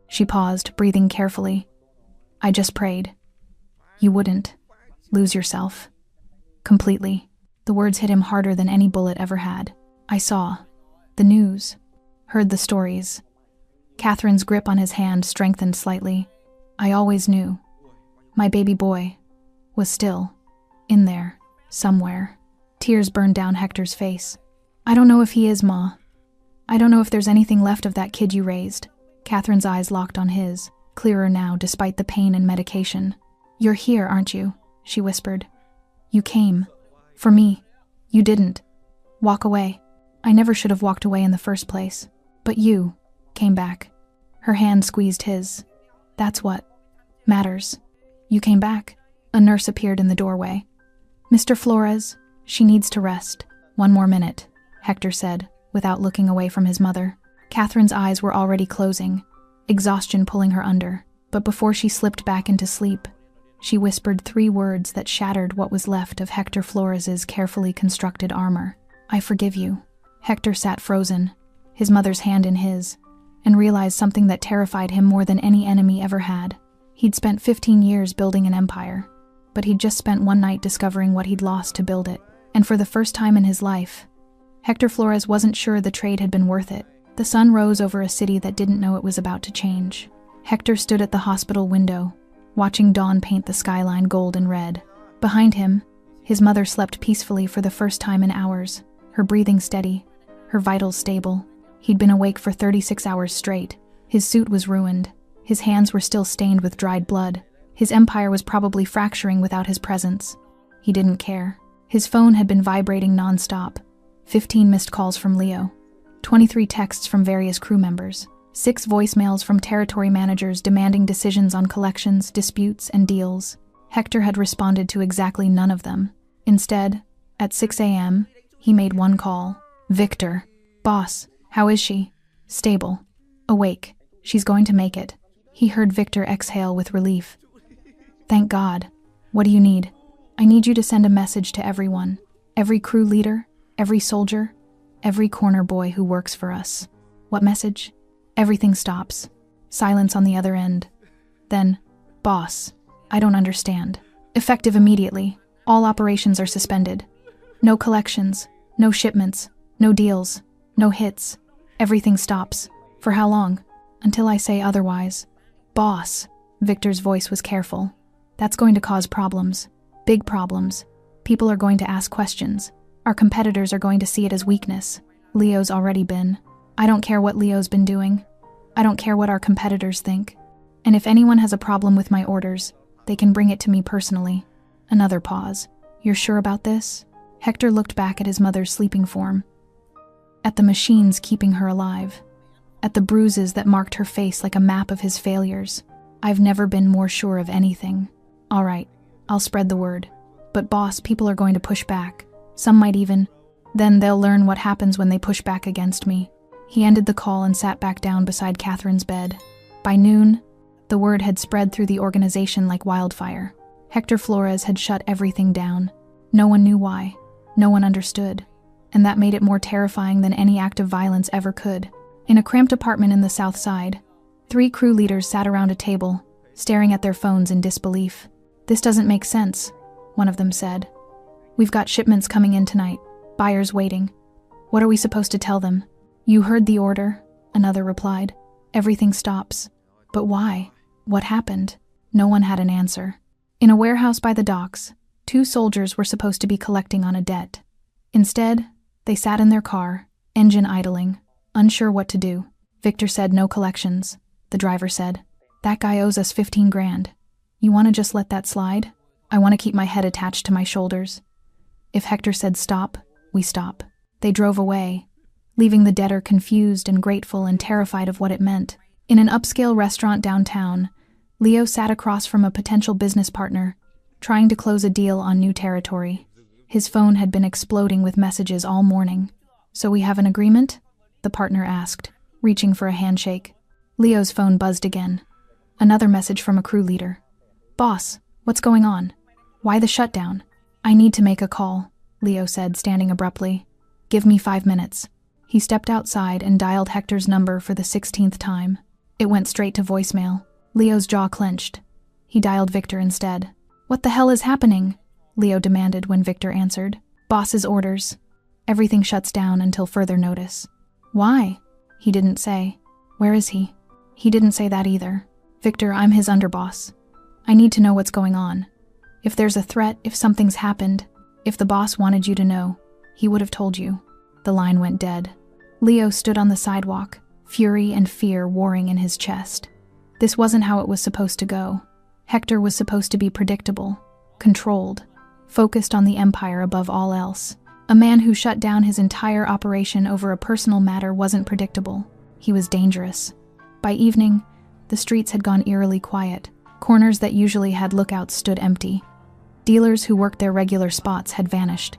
She paused, breathing carefully. I just prayed. You wouldn't lose yourself. Completely. The words hit him harder than any bullet ever had. I saw the news, heard the stories. Catherine's grip on his hand strengthened slightly. I always knew. My baby boy was still in there, somewhere. Tears burned down Hector's face. I don't know if he is, Ma. I don't know if there's anything left of that kid you raised. Catherine's eyes locked on his, clearer now despite the pain and medication. You're here, aren't you? She whispered. You came. For me. You didn't. Walk away. I never should have walked away in the first place. But you came back. Her hand squeezed his. That's what matters. You came back. A nurse appeared in the doorway. Mr. Flores, she needs to rest. 1 more minute, Hector said, without looking away from his mother. Catherine's eyes were already closing, exhaustion pulling her under. But before she slipped back into sleep, she whispered 3 words that shattered what was left of Hector Flores's carefully constructed armor. I forgive you. Hector sat frozen, his mother's hand in his, and realized something that terrified him more than any enemy ever had. He'd spent 15 years building an empire, but he'd just spent one night discovering what he'd lost to build it. And for the first time in his life, Hector Flores wasn't sure the trade had been worth it. The sun rose over a city that didn't know it was about to change. Hector stood at the hospital window, watching dawn paint the skyline gold and red. Behind him, his mother slept peacefully for the first time in hours, her breathing steady, her vitals stable. He'd been awake for 36 hours straight. His suit was ruined. His hands were still stained with dried blood. His empire was probably fracturing without his presence. He didn't care. His phone had been vibrating non-stop. 15 missed calls from Leo. 23 texts from various crew members. 6 voicemails from territory managers demanding decisions on collections, disputes, and deals. Hector had responded to exactly none of them. Instead, at 6 a.m., he made one call. Victor. Boss, how is she? Stable. Awake. She's going to make it. He heard Victor exhale with relief. Thank God. What do you need? I need you to send a message to everyone. Every crew leader, every soldier, every corner boy who works for us. What message? Everything stops. Silence on the other end. Then, boss, I don't understand. Effective immediately. All operations are suspended. No collections, no shipments, no deals, no hits. Everything stops. For how long? Until I say otherwise. Boss, Victor's voice was careful. That's going to cause problems. Big problems. People are going to ask questions. Our competitors are going to see it as weakness. Leo's already been. I don't care what Leo's been doing. I don't care what our competitors think. And if anyone has a problem with my orders, they can bring it to me personally. Another pause. You're sure about this? Hector looked back at his mother's sleeping form. At the machines keeping her alive. At the bruises that marked her face like a map of his failures. I've never been more sure of anything. All right, I'll spread the word. But boss, people are going to push back. Some might even. Then they'll learn what happens when they push back against me. He ended the call and sat back down beside Catherine's bed. By noon, the word had spread through the organization like wildfire. Hector Flores had shut everything down. No one knew why. No one understood. And that made it more terrifying than any act of violence ever could. In a cramped apartment in the South Side, 3 crew leaders sat around a table, staring at their phones in disbelief. This doesn't make sense, one of them said. We've got shipments coming in tonight, buyers waiting. What are we supposed to tell them? You heard the order, another replied. Everything stops. But why? What happened? No one had an answer. In a warehouse by the docks, 2 soldiers were supposed to be collecting on a debt. Instead, they sat in their car, engine idling, unsure what to do. Victor said no collections. The driver said, that guy owes us 15 grand. You want to just let that slide? I want to keep my head attached to my shoulders. If Hector said stop, we stop. They drove away, leaving the debtor confused and grateful and terrified of what it meant. In an upscale restaurant downtown, Leo sat across from a potential business partner, trying to close a deal on new territory. His phone had been exploding with messages all morning. So we have an agreement? The partner asked, reaching for a handshake. Leo's phone buzzed again. Another message from a crew leader. Boss, what's going on? Why the shutdown? I need to make a call, Leo said, standing abruptly. Give me 5 minutes. He stepped outside and dialed Hector's number for the 16th time. It went straight to voicemail. Leo's jaw clenched. He dialed Victor instead. What the hell is happening? Leo demanded when Victor answered. Boss's orders. Everything shuts down until further notice. Why? He didn't say. Where is he? He didn't say that either. Victor, I'm his underboss. I need to know what's going on. If there's a threat, if something's happened, if the boss wanted you to know, he would have told you. The line went dead. Leo stood on the sidewalk, fury and fear warring in his chest. This wasn't how it was supposed to go. Hector was supposed to be predictable, controlled, focused on the empire above all else. A man who shut down his entire operation over a personal matter wasn't predictable. He was dangerous. By evening, the streets had gone eerily quiet. Corners that usually had lookouts stood empty. Dealers who worked their regular spots had vanished.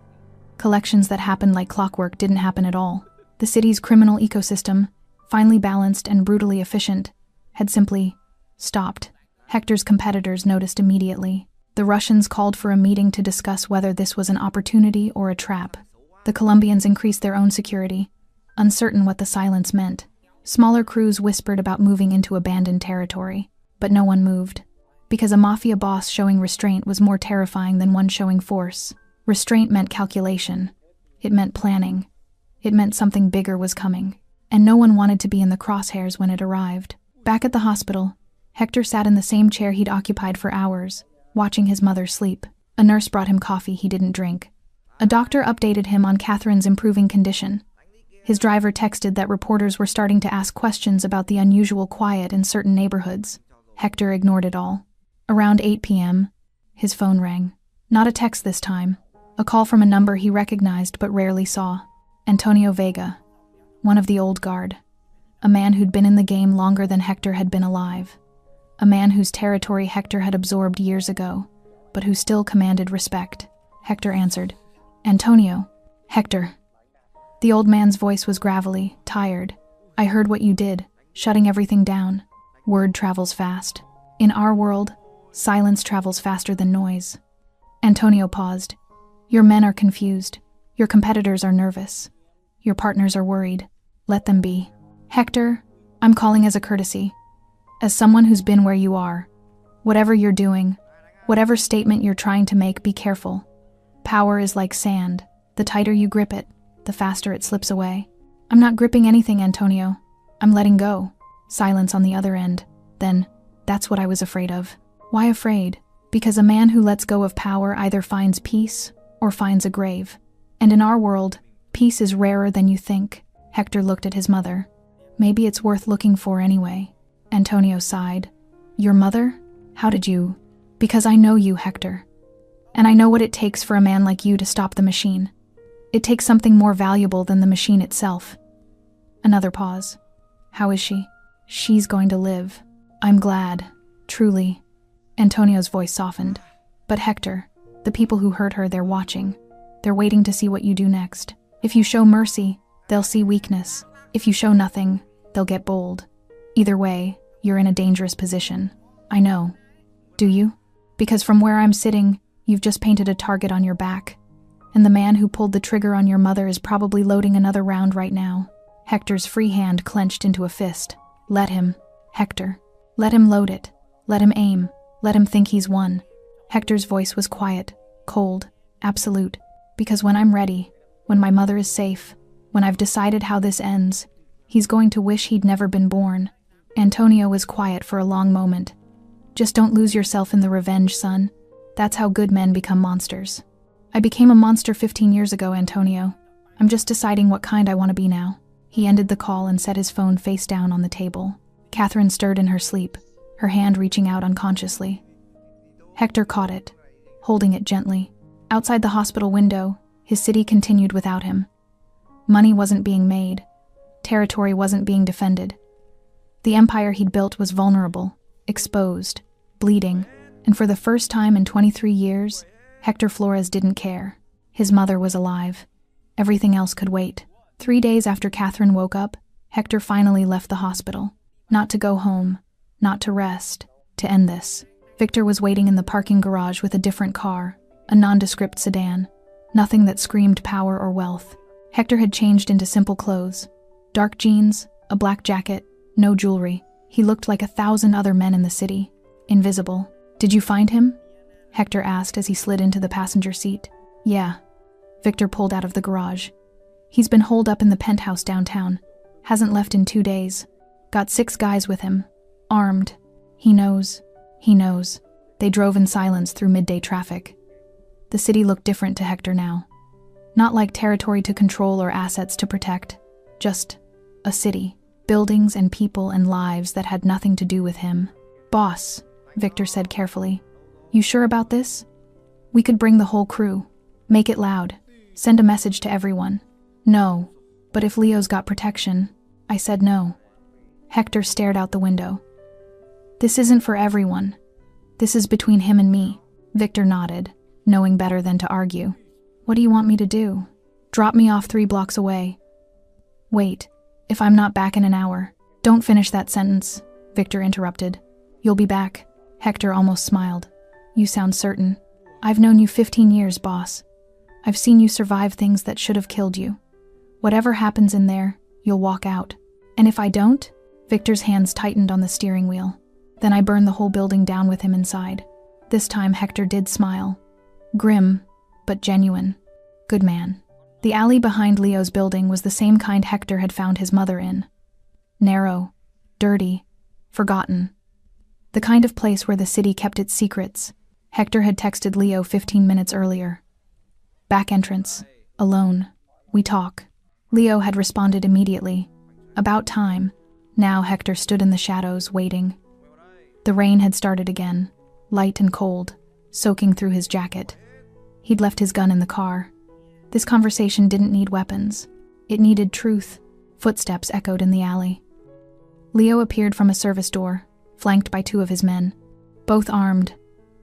Collections that happened like clockwork didn't happen at all. The city's criminal ecosystem, finely balanced and brutally efficient, had simply stopped. Hector's competitors noticed immediately. The Russians called for a meeting to discuss whether this was an opportunity or a trap. The Colombians increased their own security, uncertain what the silence meant. Smaller crews whispered about moving into abandoned territory, but no one moved. Because a Mafia boss showing restraint was more terrifying than one showing force. Restraint meant calculation. It meant planning. It meant something bigger was coming. and no one wanted to be in the crosshairs when it arrived. Back at the hospital, Hector sat in the same chair he'd occupied for hours, watching his mother sleep. A nurse brought him coffee he didn't drink. A doctor updated him on Catherine's improving condition. His driver texted that reporters were starting to ask questions about the unusual quiet in certain neighborhoods. Hector ignored it all. Around 8 p.m., his phone rang. Not a text this time. A call from a number he recognized but rarely saw. Antonio Vega, one of the old guard. A man who'd been in the game longer than Hector had been alive. A man whose territory Hector had absorbed years ago, but who still commanded respect. Hector answered. Antonio. Hector. The old man's voice was gravelly, tired. I heard what you did, shutting everything down. Word travels fast. In our world, silence travels faster than noise. Antonio paused. Your men are confused. Your competitors are nervous. Your partners are worried. Let them be. Hector, I'm calling as a courtesy. As someone who's been where you are. Whatever you're doing, whatever statement you're trying to make, be careful. Power is like sand. The tighter you grip it, the faster it slips away. I'm not gripping anything, Antonio. I'm letting go. Silence on the other end. Then, that's what I was afraid of. Why afraid? Because a man who lets go of power either finds peace or finds a grave. And in our world, peace is rarer than you think. Hector looked at his mother. Maybe it's worth looking for anyway. Antonio sighed. Your mother? How did you? Because I know you, Hector. And I know what it takes for a man like you to stop the machine. It takes something more valuable than the machine itself. Another pause. How is she? She's going to live. I'm glad. Truly. Antonio's voice softened. But Hector, the people who hurt her, they're watching. They're waiting to see what you do next. If you show mercy, they'll see weakness. If you show nothing, they'll get bold. Either way, you're in a dangerous position. I know. Do you? Because from where I'm sitting, you've just painted a target on your back. And the man who pulled the trigger on your mother is probably loading another round right now. Hector's free hand clenched into a fist. Let him. Hector. Let him load it. Let him aim. Let him think he's won. Hector's voice was quiet, cold, absolute. Because when I'm ready, when my mother is safe, when I've decided how this ends, he's going to wish he'd never been born. Antonio was quiet for a long moment. Just don't lose yourself in the revenge, son. That's how good men become monsters. I became a monster 15 years ago, Antonio. I'm just deciding what kind I want to be now. He ended the call and set his phone face down on the table. Catherine stirred in her sleep, her hand reaching out unconsciously. Hector caught it, holding it gently. Outside the hospital window, his city continued without him. Money wasn't being made. Territory wasn't being defended. The empire he'd built was vulnerable, exposed, bleeding, and for the first time in 23 years, Hector Flores didn't care. His mother was alive. Everything else could wait. 3 days after Catherine woke up, Hector finally left the hospital. Not to go home, not to rest, to end this. Victor was waiting in the parking garage with a different car, a nondescript sedan. Nothing that screamed power or wealth. Hector had changed into simple clothes. Dark jeans, a black jacket, no jewelry. He looked like 1,000 other men in the city. Invisible. Did you find him? Hector asked as he slid into the passenger seat. Yeah. Victor pulled out of the garage. He's been holed up in the penthouse downtown. Hasn't left in 2 days. Got 6 guys with him. Armed. He knows. He knows. They drove in silence through midday traffic. The city looked different to Hector now. Not like territory to control or assets to protect. Just a city. Buildings and people and lives that had nothing to do with him. Boss, Victor said carefully. You sure about this? We could bring the whole crew. Make it loud. Send a message to everyone. No. But if Leo's got protection. I said no. Hector stared out the window. This isn't for everyone. This is between him and me. Victor nodded, knowing better than to argue. What do you want me to do? Drop me off 3 blocks away. Wait, if I'm not back in an hour. Don't finish that sentence, Victor interrupted. You'll be back. Hector almost smiled. You sound certain. I've known you 15 years, boss. I've seen you survive things that should have killed you. Whatever happens in there, you'll walk out. And if I don't? Victor's hands tightened on the steering wheel. Then I burn the whole building down with him inside. This time Hector did smile. Grim, but genuine. Good man. The alley behind Leo's building was the same kind Hector had found his mother in. Narrow, dirty, forgotten. The kind of place where the city kept its secrets. Hector had texted Leo 15 minutes earlier. Back entrance. Alone. We talk. Leo had responded immediately. About time. Now Hector stood in the shadows, waiting. The rain had started again, light and cold, soaking through his jacket. He'd left his gun in the car. This conversation didn't need weapons. It needed truth. Footsteps echoed in the alley. Leo appeared from a service door, flanked by 2 of his men. Both armed,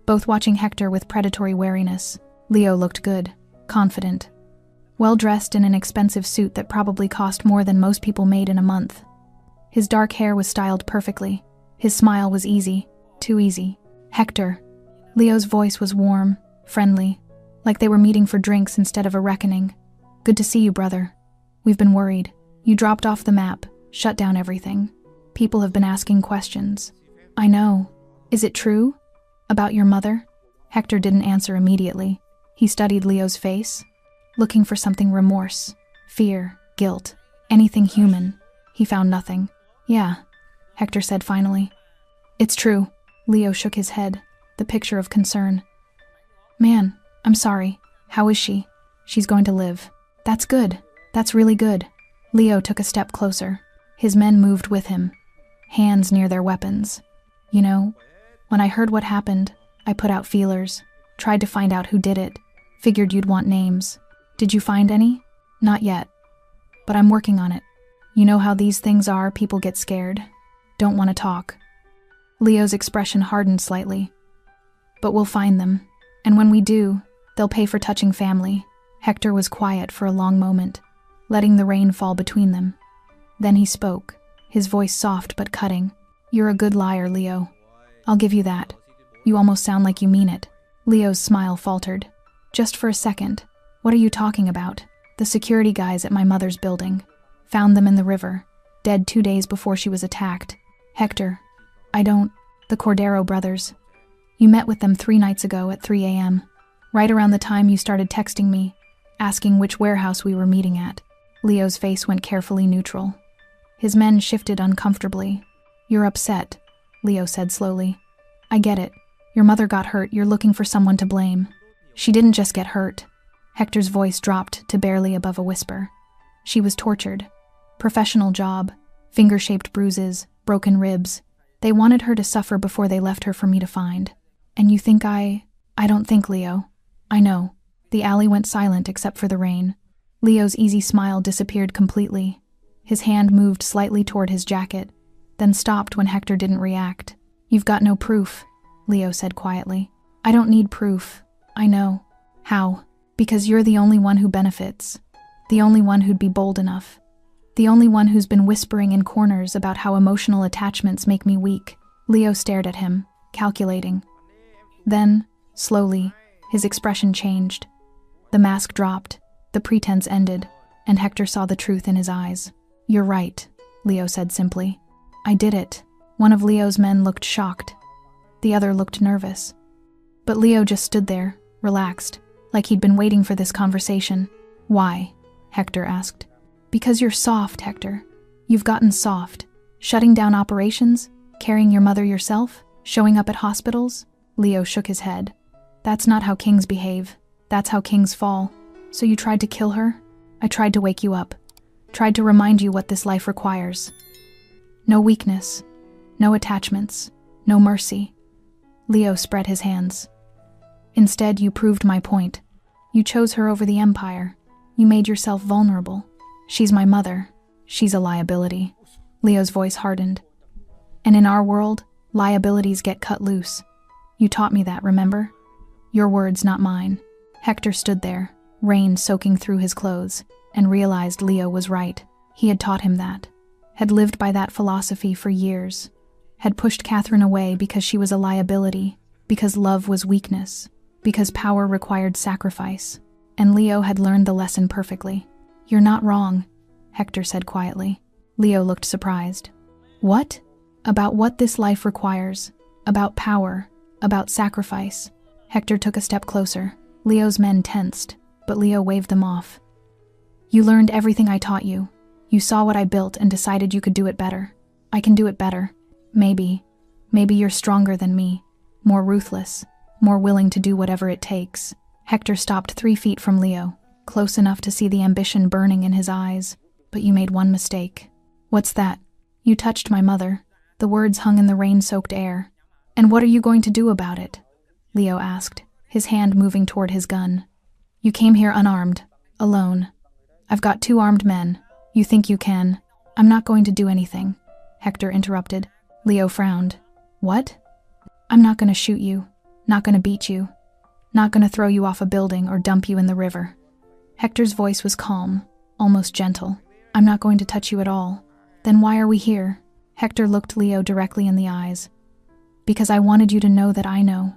both watching Hector with predatory wariness. Leo looked good, confident. Well-dressed in an expensive suit that probably cost more than most people made in a month. His dark hair was styled perfectly. His smile was easy, too easy. Hector. Leo's voice was warm, friendly, like they were meeting for drinks instead of a reckoning. Good to see you, brother. We've been worried. You dropped off the map, shut down everything. People have been asking questions. I know. Is it true? About your mother? Hector didn't answer immediately. He studied Leo's face, looking for something: remorse, fear, guilt, anything human. He found nothing. Yeah, Hector said finally. It's true. Leo shook his head, the picture of concern. Man, I'm sorry. How is she? She's going to live. That's good. That's really good. Leo took a step closer. His men moved with him, hands near their weapons. You know, when I heard what happened, I put out feelers, tried to find out who did it, figured you'd want names. Did you find any? Not yet. But I'm working on it. You know how these things are, people get scared. Don't want to talk. Leo's expression hardened slightly. But we'll find them. And when we do, they'll pay for touching family. Hector was quiet for a long moment, letting the rain fall between them. Then he spoke, his voice soft but cutting. You're a good liar, Leo. I'll give you that. You almost sound like you mean it. Leo's smile faltered. Just for a second. What are you talking about? The security guys at my mother's building. Found them in the river, dead 2 days before she was attacked. Hector, the Cordero brothers. You met with them 3 nights ago at 3 a.m., right around the time you started texting me, asking which warehouse we were meeting at. Leo's face went carefully neutral. His men shifted uncomfortably. You're upset, Leo said slowly. I get it. Your mother got hurt, you're looking for someone to blame. She didn't just get hurt. Hector's voice dropped to barely above a whisper. She was tortured. Professional job, finger-shaped bruises, broken ribs. They wanted her to suffer before they left her for me to find. And you think I don't think, Leo. I know. The alley went silent except for the rain. Leo's easy smile disappeared completely. His hand moved slightly toward his jacket, then stopped when Hector didn't react. You've got no proof, Leo said quietly. I don't need proof. I know. How? Because you're the only one who benefits. The only one who'd be bold enough. The only one who's been whispering in corners about how emotional attachments make me weak. Leo stared at him, calculating. Then, slowly, his expression changed. The mask dropped, the pretense ended, and Hector saw the truth in his eyes. You're right, Leo said simply. I did it. One of Leo's men looked shocked. The other looked nervous. But Leo just stood there, relaxed, like he'd been waiting for this conversation. Why? Hector asked. Because you're soft, Hector. You've gotten soft. Shutting down operations? Carrying your mother yourself? Showing up at hospitals? Leo shook his head. That's not how kings behave. That's how kings fall. So you tried to kill her? I tried to wake you up. Tried to remind you what this life requires. No weakness. No attachments. No mercy. Leo spread his hands. Instead, you proved my point. You chose her over the Empire. You made yourself vulnerable. She's my mother. She's a liability. Leo's voice hardened. And in our world, liabilities get cut loose. You taught me that, remember? Your words, not mine. Hector stood there, rain soaking through his clothes, and realized Leo was right. He had taught him that. Had lived by that philosophy for years. Had pushed Catherine away because she was a liability, because love was weakness, because power required sacrifice. And Leo had learned the lesson perfectly. You're not wrong, Hector said quietly. Leo looked surprised. What? About what this life requires. About power. About sacrifice. Hector took a step closer. Leo's men tensed, but Leo waved them off. You learned everything I taught you. You saw what I built and decided you could do it better. I can do it better. Maybe you're stronger than me, more ruthless, more willing to do whatever it takes. Hector stopped 3 feet from Leo, close enough to see the ambition burning in his eyes. But you made one mistake. What's that? You touched my mother. The words hung in the rain-soaked air. And what are you going to do about it? Leo asked, his hand moving toward his gun. You came here unarmed, alone. I've got 2 armed men. You think you can? I'm not going to do anything, Hector interrupted. Leo frowned. What? I'm not going to shoot you, not going to beat you, not going to throw you off a building or dump you in the river. Hector's voice was calm, almost gentle. I'm not going to touch you at all. Then why are we here? Hector looked Leo directly in the eyes. Because I wanted you to know that I know.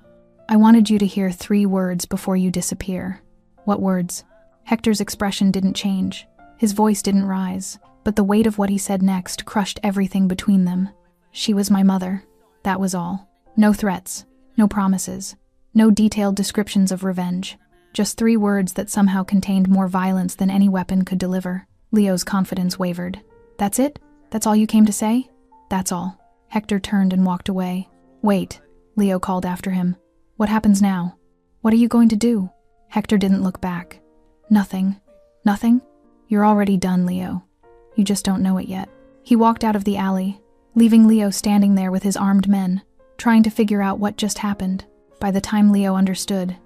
I wanted you to hear 3 words before you disappear. What words? Hector's expression didn't change. His voice didn't rise, but the weight of what he said next crushed everything between them. She was my mother. That was all. No threats, no promises, no detailed descriptions of revenge. Just 3 words that somehow contained more violence than any weapon could deliver. Leo's confidence wavered. That's it? That's all you came to say? That's all. Hector turned and walked away. Wait, Leo called after him. What happens now? What are you going to do? Hector didn't look back. Nothing. Nothing? You're already done, Leo. You just don't know it yet. He walked out of the alley, leaving Leo standing there with his armed men, trying to figure out what just happened. By the time Leo understood,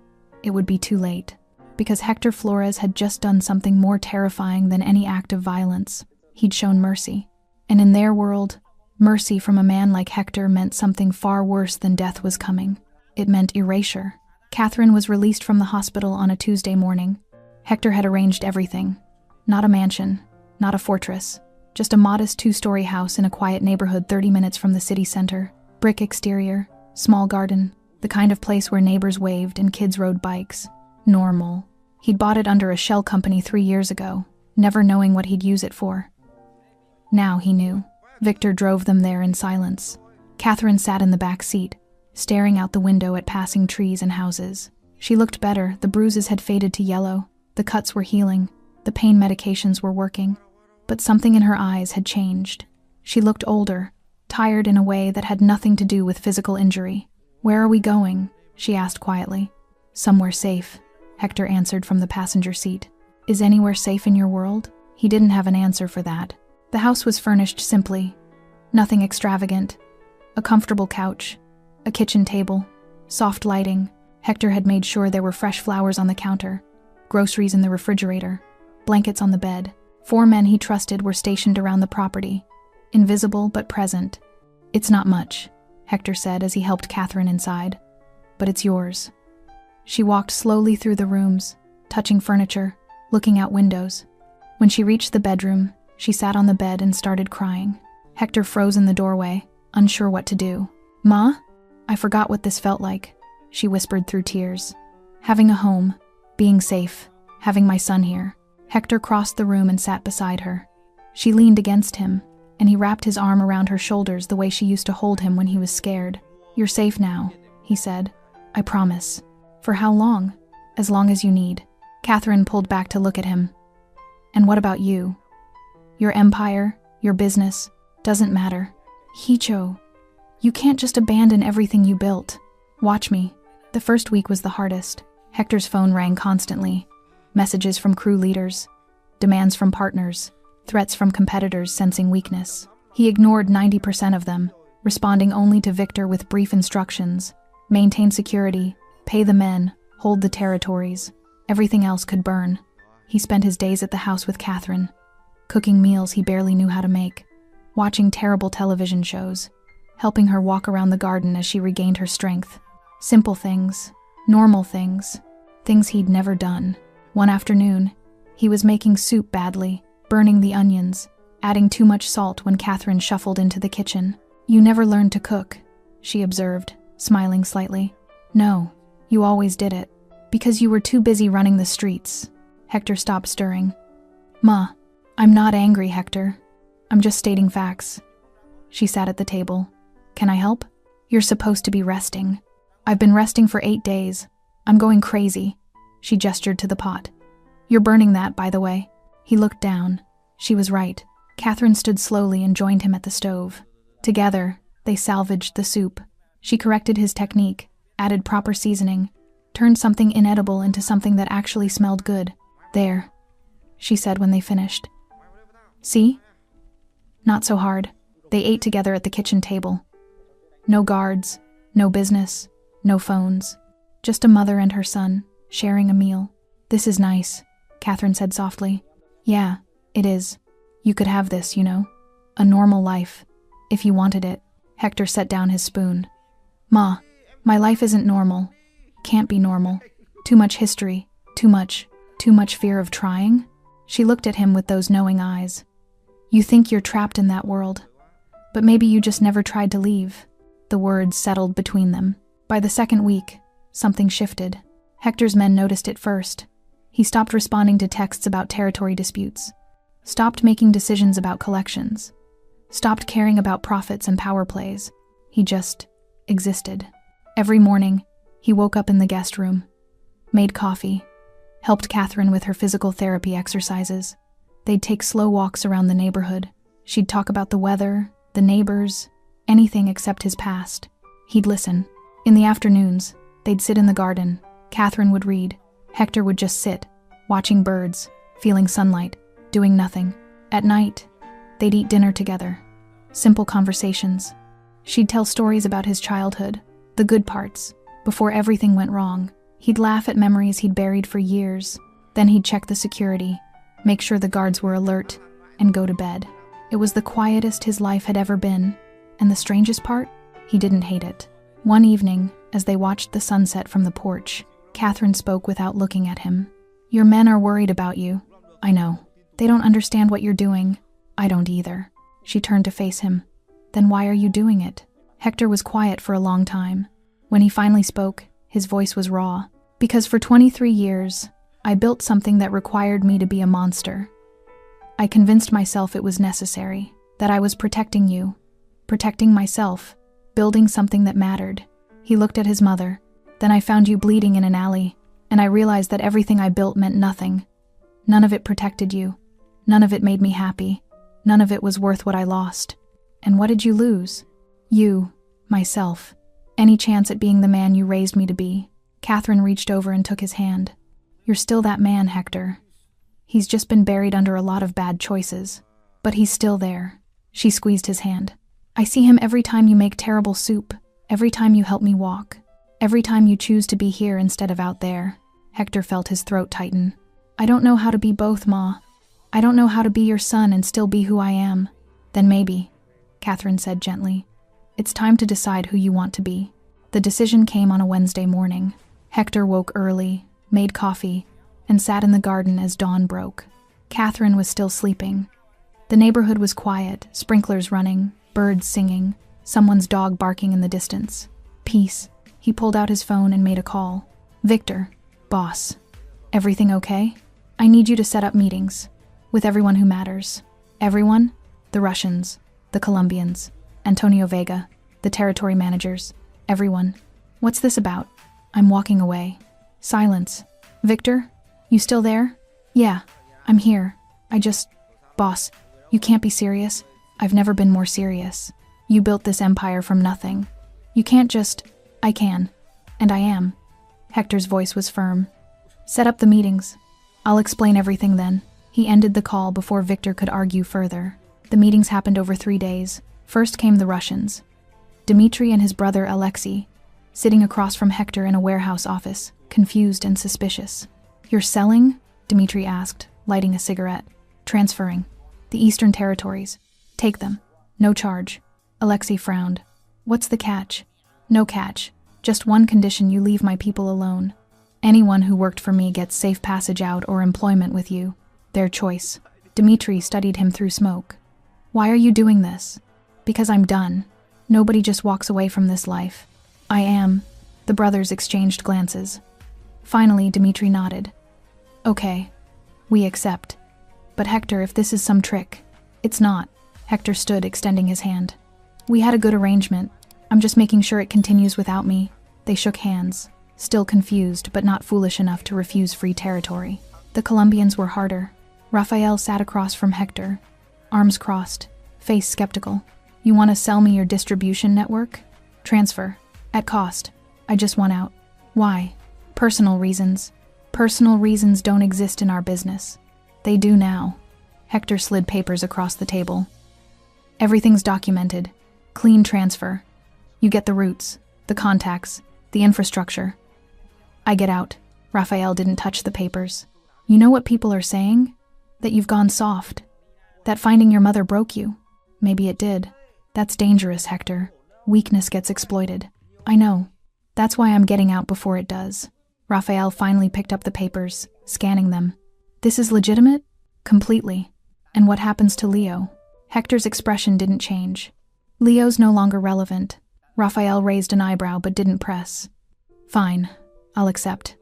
it would be too late, because Hector Flores had just done something more terrifying than any act of violence. He'd shown mercy. And in their world, mercy from a man like Hector meant something far worse than death was coming. It meant erasure. Catherine was released from the hospital on a Tuesday morning. Hector had arranged everything. Not a mansion, not a fortress, just a modest 2-story house in a quiet neighborhood 30 minutes from the city center. Brick exterior, small garden, the kind of place where neighbors waved and kids rode bikes. Normal. He'd bought it under a shell company 3 years ago, never knowing what he'd use it for. Now he knew. Victor drove them there in silence. Catherine sat in the back seat, staring out the window at passing trees and houses. She looked better. The bruises had faded to yellow. The cuts were healing. The pain medications were working. But something in her eyes had changed. She looked older, tired in a way that had nothing to do with physical injury. Where are we going? She asked quietly. Somewhere safe, Hector answered from the passenger seat. Is anywhere safe in your world? He didn't have an answer for that. The house was furnished simply. Nothing extravagant. A comfortable couch, a kitchen table, soft lighting. Hector had made sure there were fresh flowers on the counter, groceries in the refrigerator, blankets on the bed. 4 men he trusted were stationed around the property, invisible but present. It's not much, Hector said as he helped Catherine inside, but it's yours. She walked slowly through the rooms, touching furniture, looking out windows. When she reached the bedroom, she sat on the bed and started crying. Hector froze in the doorway, unsure what to do. Ma? I forgot what this felt like, she whispered through tears. Having a home, being safe, having my son here. Hector crossed the room and sat beside her. She leaned against him, and he wrapped his arm around her shoulders the way she used to hold him when he was scared. You're safe now, he said. I promise. For how long? As long as you need. Catherine pulled back to look at him. And what about you? Your empire, your business, doesn't matter. Hicho, you can't just abandon everything you built. Watch me. The first week was the hardest. Hector's phone rang constantly. Messages from crew leaders, demands from partners, threats from competitors sensing weakness. He ignored 90% of them, responding only to Victor with brief instructions. Maintain security, pay the men, hold the territories. Everything else could burn. He spent his days at the house with Catherine, cooking meals he barely knew how to make, watching terrible television shows, helping her walk around the garden as she regained her strength. Simple things, normal things, things he'd never done. One afternoon, he was making soup badly, burning the onions, adding too much salt when Catherine shuffled into the kitchen. You never learned to cook, she observed, smiling slightly. No, you always did it. Because you were too busy running the streets. Hector stopped stirring. Ma, I'm not angry, Hector. I'm just stating facts. She sat at the table. Can I help? You're supposed to be resting. I've been resting for 8 days. I'm going crazy. She gestured to the pot. You're burning that, by the way. He looked down. She was right. Catherine stood slowly and joined him at the stove. Together, they salvaged the soup. She corrected his technique, added proper seasoning, turned something inedible into something that actually smelled good. "There," she said when they finished. "See? Not so hard." They ate together at the kitchen table. No guards, no business, no phones. Just a mother and her son, sharing a meal. "This is nice," Catherine said softly. "Yeah, it is. You could have this, you know. A normal life. If you wanted it." Hector set down his spoon. "Ma, my life isn't normal. Can't be normal. Too much history. Too much fear of trying." She looked at him with those knowing eyes. "You think you're trapped in that world. But maybe you just never tried to leave." The words settled between them. By the second week, something shifted. Hector's men noticed it first. He stopped responding to texts about territory disputes. Stopped making decisions about collections. Stopped caring about profits and power plays. He just existed. Every morning, he woke up in the guest room, made coffee, helped Catherine with her physical therapy exercises. They'd take slow walks around the neighborhood. She'd talk about the weather, the neighbors, anything except his past. He'd listen. In the afternoons, they'd sit in the garden. Catherine would read. Hector would just sit, watching birds, feeling sunlight, doing nothing. At night, they'd eat dinner together. Simple conversations. She'd tell stories about his childhood, the good parts, before everything went wrong. He'd laugh at memories he'd buried for years. Then he'd check the security, make sure the guards were alert, and go to bed. It was the quietest his life had ever been, and the strangest part? He didn't hate it. One evening, as they watched the sunset from the porch, Catherine spoke without looking at him. "Your men are worried about you. I know. They don't understand what you're doing. I don't either." She turned to face him. "Then why are you doing it?" Hector was quiet for a long time. When he finally spoke, his voice was raw. "Because for 23 years, I built something that required me to be a monster. I convinced myself it was necessary, that I was protecting you, protecting myself, building something that mattered." He looked at his mother. "Then I found you bleeding in an alley, and I realized that everything I built meant nothing. None of it protected you. None of it made me happy. None of it was worth what I lost. And what did you lose? You, myself. Any chance at being the man you raised me to be." Catherine reached over and took his hand. "You're still that man, Hector. He's just been buried under a lot of bad choices. But he's still there." She squeezed his hand. "I see him every time you make terrible soup, every time you help me walk, every time you choose to be here instead of out there." Hector felt his throat tighten. "I don't know how to be both, Ma. I don't know how to be your son and still be who I am." "Then maybe," Catherine said gently, "it's time to decide who you want to be." The decision came on a Wednesday morning. Hector woke early, made coffee, and sat in the garden as dawn broke. Catherine was still sleeping. The neighborhood was quiet, sprinklers running, birds singing, someone's dog barking in the distance. Peace. He pulled out his phone and made a call. "Victor, boss. Everything okay? I need you to set up meetings. With everyone who matters." "Everyone?" "The Russians, the Colombians, Antonio Vega, the territory managers. Everyone." "What's this about?" "I'm walking away." Silence. "Victor? You still there?" "Yeah, I'm here. Boss, you can't be serious. I've never been more serious. You built this empire from nothing. You can't just—" "I can. And I am." Hector's voice was firm. "Set up the meetings. I'll explain everything then." He ended the call before Victor could argue further. The meetings happened over 3 days. First came the Russians. Dmitri and his brother Alexei, sitting across from Hector in a warehouse office, confused and suspicious. "You're selling?" Dmitri asked, lighting a cigarette. "Transferring. The Eastern Territories. Take them. No charge." Alexei frowned. "What's the catch?" "No catch. Just one condition: you leave my people alone. Anyone who worked for me gets safe passage out or employment with you. Their choice." Dmitri studied him through smoke. "Why are you doing this?" "Because I'm done. Nobody just walks away from this life." "I am." The brothers exchanged glances. Finally, Dmitri nodded. "Okay. We accept. But Hector, if this is some trick..." "It's not." Hector stood, extending his hand. "We had a good arrangement. I'm just making sure it continues without me." They shook hands, still confused but not foolish enough to refuse free territory. The Colombians were harder. Raphael sat across from Hector, arms crossed, face skeptical. You want to sell me your distribution network? Transfer. At cost. I just want out. Why? Personal reasons. Personal reasons don't exist in our business. They do now. Hector slid papers across the table. Everything's documented. Clean transfer. You get the routes, the contacts, the infrastructure. I get out. Raphael didn't touch the papers. You know what people are saying? That you've gone soft. That finding your mother broke you. Maybe it did. That's dangerous, Hector. Weakness gets exploited. I know. That's why I'm getting out before it does. Raphael finally picked up the papers, scanning them. This is legitimate? Completely. And what happens to Leo? Hector's expression didn't change. Leo's no longer relevant. Raphael raised an eyebrow but didn't press. Fine. I'll accept.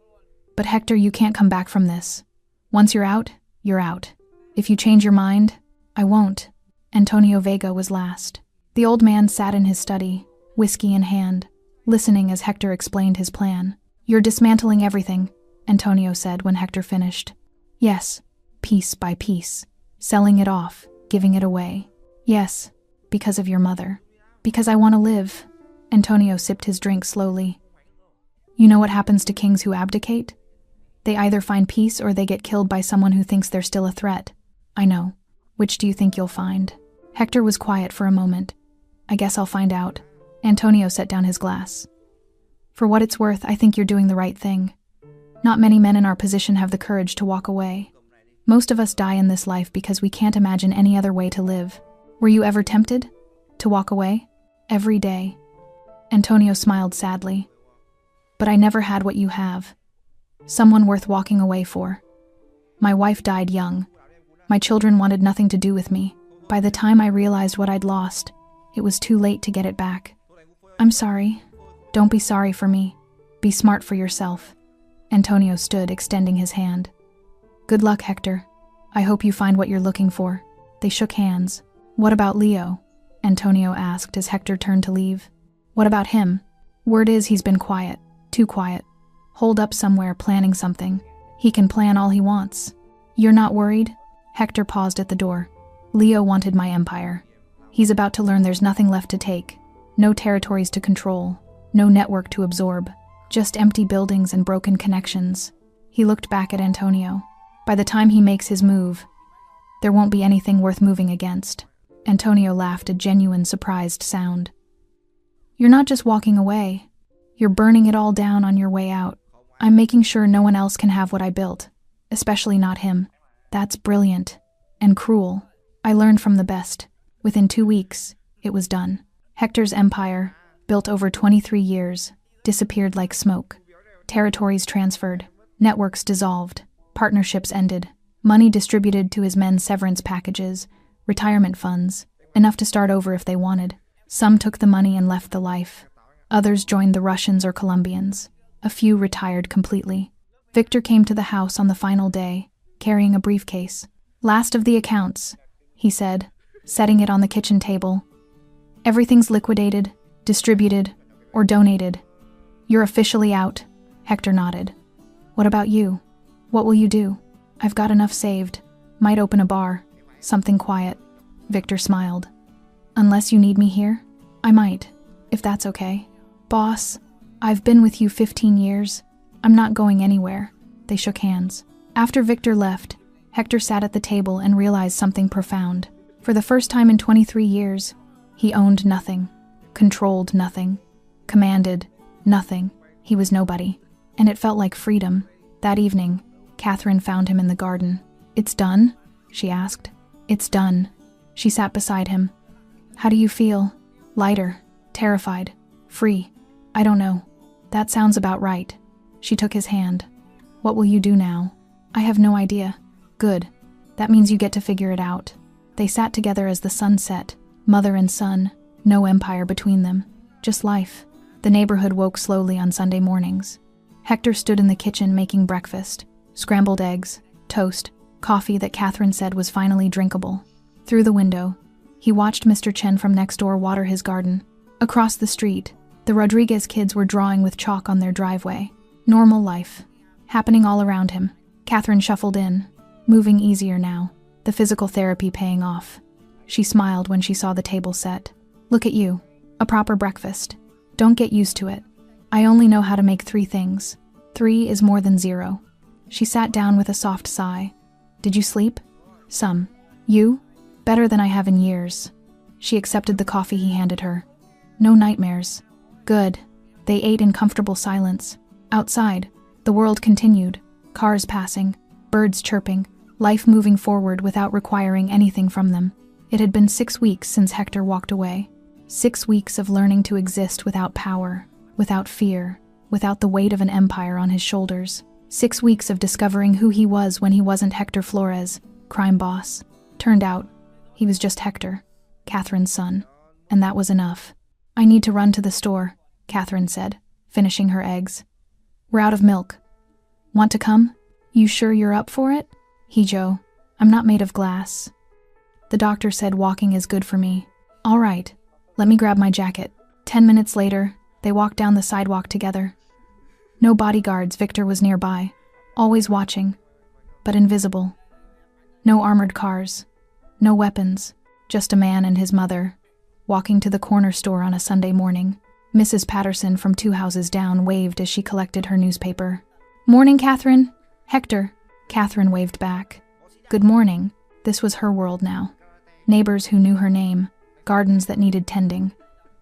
But Hector, you can't come back from this. Once you're out, you're out. If you change your mind, I won't. Antonio Vega was last. The old man sat in his study, whiskey in hand, listening as Hector explained his plan. You're dismantling everything, Antonio said when Hector finished. Yes, piece by piece. Selling it off, giving it away. Yes, because of your mother. Because I want to live. Antonio sipped his drink slowly. You know what happens to kings who abdicate? They either find peace or they get killed by someone who thinks they're still a threat. I know. Which do you think you'll find? Hector was quiet for a moment. I guess I'll find out. Antonio set down his glass. For what it's worth, I think you're doing the right thing. Not many men in our position have the courage to walk away. Most of us die in this life because we can't imagine any other way to live. Were you ever tempted to walk away? Every day. Antonio smiled sadly. But I never had what you have. Someone worth walking away for. My wife died young. My children wanted nothing to do with me. By the time I realized what I'd lost, it was too late to get it back. I'm sorry. Don't be sorry for me. Be smart for yourself. Antonio stood, extending his hand. Good luck, Hector. I hope you find what you're looking for. They shook hands. What about Leo? Antonio asked as Hector turned to leave. What about him? Word is he's been quiet. Too quiet. Holed up somewhere, planning something. He can plan all he wants. You're not worried? Hector paused at the door. Leo wanted my empire. He's about to learn there's nothing left to take. No territories to control. No network to absorb. Just empty buildings and broken connections. He looked back at Antonio. By the time he makes his move, there won't be anything worth moving against. Antonio laughed, a genuine, surprised sound. You're not just walking away. You're burning it all down on your way out. I'm making sure no one else can have what I built. Especially not him. That's brilliant. And cruel. I learned from the best. Within 2 weeks, it was done. Hector's empire, built over 23 years, disappeared like smoke. Territories transferred. Networks dissolved. Partnerships ended. Money distributed to his men's severance packages. Retirement funds. Enough to start over if they wanted. Some took the money and left the life. Others joined the Russians or Colombians. A few retired completely. Victor came to the house on the final day, carrying a briefcase. Last of the accounts, he said, setting it on the kitchen table. Everything's liquidated, distributed, or donated. You're officially out. Hector nodded. What about you? What will you do? I've got enough saved. Might open a bar. Something quiet. Victor smiled. Unless you need me here, I might, if that's okay. Boss, I've been with you 15 years. I'm not going anywhere. They shook hands. After Victor left, Hector sat at the table and realized something profound. For the first time in 23 years, he owned nothing, controlled nothing, commanded nothing. He was nobody, and it felt like freedom. That evening, Catherine found him in the garden. It's done? She asked. It's done. She sat beside him. How do you feel? Lighter, terrified, free. I don't know. That sounds about right. She took his hand. What will you do now? I have no idea. Good. That means you get to figure it out. They sat together as the sun set, mother and son, no empire between them, just life. The neighborhood woke slowly on Sunday mornings. Hector stood in the kitchen making breakfast, scrambled eggs, toast, coffee that Catherine said was finally drinkable. Through the window, he watched Mr. Chen from next door water his garden. Across the street, the Rodriguez kids were drawing with chalk on their driveway. Normal life, happening all around him. Catherine shuffled in. moving easier now, the physical therapy paying off. She smiled when she saw the table set. Look at you, a proper breakfast. Don't get used to it. I only know how to make 3 things. 3 is more than 0. She sat down with a soft sigh. Did you sleep? Some. You? Better than I have in years. She accepted the coffee he handed her. No nightmares. Good. They ate in comfortable silence. Outside, the world continued. Cars passing, birds chirping, life moving forward without requiring anything from them. It had been 6 weeks since Hector walked away. 6 weeks of learning to exist without power, without fear, without the weight of an empire on his shoulders. 6 weeks of discovering who he was when he wasn't Hector Flores, crime boss. Turned out, he was just Hector, Catherine's son, and that was enough. I need to run to the store, Catherine said, finishing her eggs. We're out of milk. Want to come? You sure you're up for it? Joe, I'm not made of glass. The doctor said walking is good for me. All right, let me grab my jacket. 10 minutes later, they walked down the sidewalk together. No bodyguards, Victor was nearby, always watching, but invisible. No armored cars, no weapons, just a man and his mother, walking to the corner store on a Sunday morning. Mrs. Patterson from 2 houses down waved as she collected her newspaper. Morning, Catherine. Hector. Catherine waved back. Good morning. This was her world now. Neighbors who knew her name, gardens that needed tending,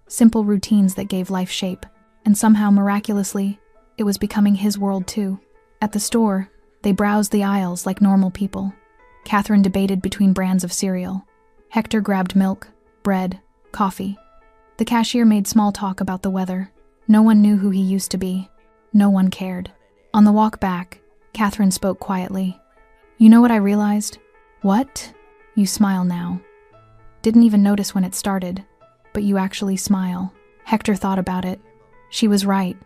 simple routines that gave life shape, and somehow, miraculously, it was becoming his world too. At the store, they browsed the aisles like normal people. Catherine debated between brands of cereal. Hector grabbed milk, bread, coffee. The cashier made small talk about the weather. No one knew who he used to be. No one cared. On the walk back, Catherine spoke quietly. You know what I realized? What? You smile now. Didn't even notice when it started, but you actually smile. Hector thought about it. She was right.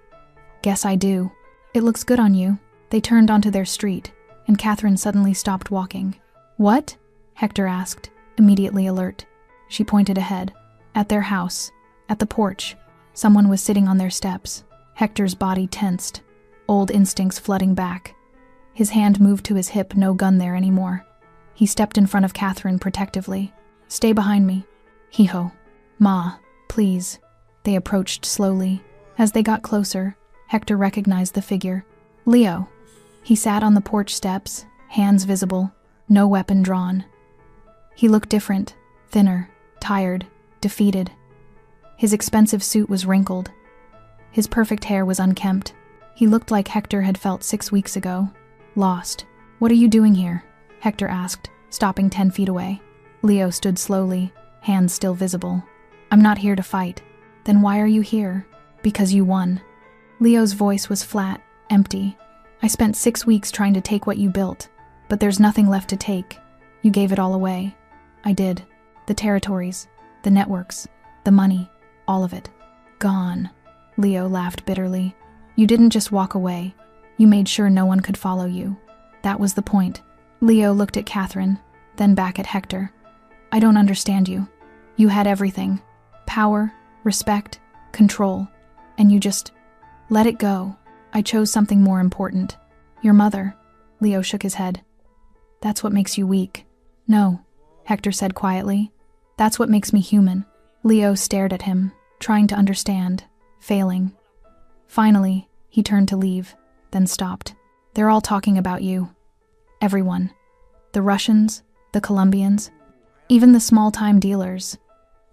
Guess I do. It looks good on you. They turned onto their street, and Catherine suddenly stopped walking. What? Hector asked, immediately alert. She pointed ahead. At their house, at the porch, someone was sitting on their steps. Hector's body tensed, old instincts flooding back. His hand moved to his hip, no gun there anymore. He stepped in front of Catherine protectively. Stay behind me. Hee-ho. Ma, please. They approached slowly. As they got closer, Hector recognized the figure. Leo. He sat on the porch steps, hands visible, no weapon drawn. He looked different, thinner, tired, defeated. His expensive suit was wrinkled. His perfect hair was unkempt. He looked like Hector had felt 6 weeks ago. Lost. What are you doing here? Hector asked, stopping 10 feet away. Leo stood slowly, hands still visible. I'm not here to fight. Then why are you here? Because you won. Leo's voice was flat, empty. I spent 6 weeks trying to take what you built, but there's nothing left to take. You gave it all away. I did. The territories, the networks, the money, all of it. Gone. Leo laughed bitterly. You didn't just walk away. You made sure no one could follow you. That was the point. Leo looked at Catherine, then back at Hector. I don't understand you. You had everything. Power, respect, control. And you just let it go. I chose something more important. Your mother. Leo shook his head. That's what makes you weak. No, Hector said quietly. That's what makes me human. Leo stared at him, trying to understand, failing. Finally, he turned to leave, then stopped. They're all talking about you. Everyone. The Russians, the Colombians, even the small-time dealers.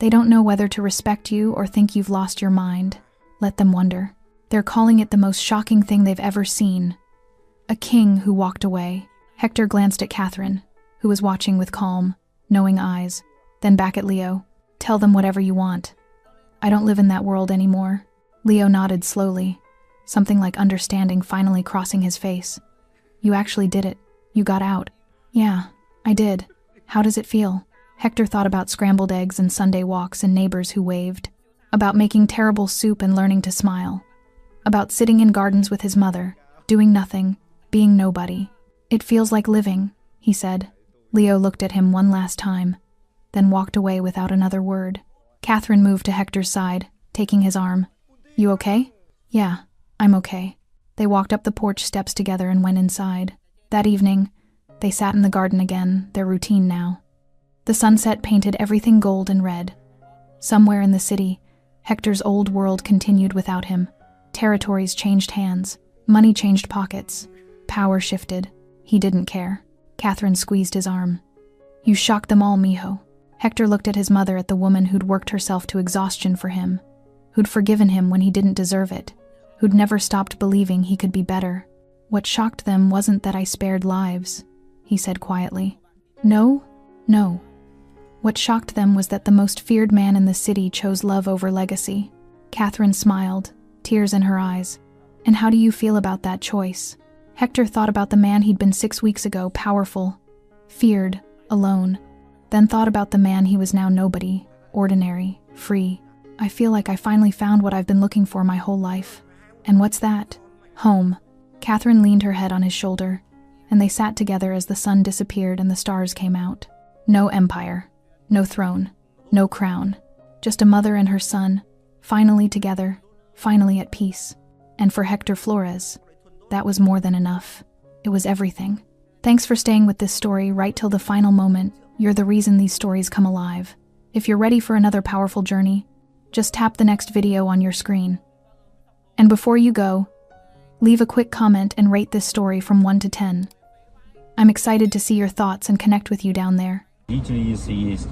They don't know whether to respect you or think you've lost your mind. Let them wonder. They're calling it the most shocking thing they've ever seen. A king who walked away. Hector glanced at Catherine, who was watching with calm, knowing eyes, then back at Leo. Tell them whatever you want. I don't live in that world anymore. Leo nodded slowly, something like understanding finally crossing his face. You actually did it. You got out. Yeah, I did. How does it feel? Hector thought about scrambled eggs and Sunday walks and neighbors who waved, about making terrible soup and learning to smile, about sitting in gardens with his mother, doing nothing, being nobody. It feels like living, he said. Leo looked at him one last time, then walked away without another word. Catherine moved to Hector's side, taking his arm. You okay? Yeah, I'm okay. They walked up the porch steps together and went inside. That evening, They sat in the garden again, their routine now. The sunset painted everything gold and red. Somewhere in the city, Hector's old world continued without him. Territories changed hands. Money changed pockets. Power shifted. He didn't care. Catherine squeezed his arm. You shocked them all, mijo. Hector looked at his mother, at the woman who'd worked herself to exhaustion for him, who'd forgiven him when he didn't deserve it, who'd never stopped believing he could be better. What shocked them wasn't that I spared lives, he said quietly. No. What shocked them was that the most feared man in the city chose love over legacy. Catherine smiled, tears in her eyes. And how do you feel about that choice? Hector thought about the man he'd been 6 weeks ago, powerful, feared, alone. Then thought about the man he was now, nobody, ordinary, free. I feel like I finally found what I've been looking for my whole life. And what's that? Home. Catherine leaned her head on his shoulder, and they sat together as the sun disappeared and the stars came out. No empire, no throne, no crown. Just a mother and her son, finally together, finally at peace. And for Hector Flores, that was more than enough. It was everything. Thanks for staying with this story right till the final moment. You're the reason these stories come alive. If you're ready for another powerful journey, just tap the next video on your screen. And before you go, leave a quick comment and rate this story from 1 to 10. I'm excited to see your thoughts and connect with you down there.
Родители, если есть,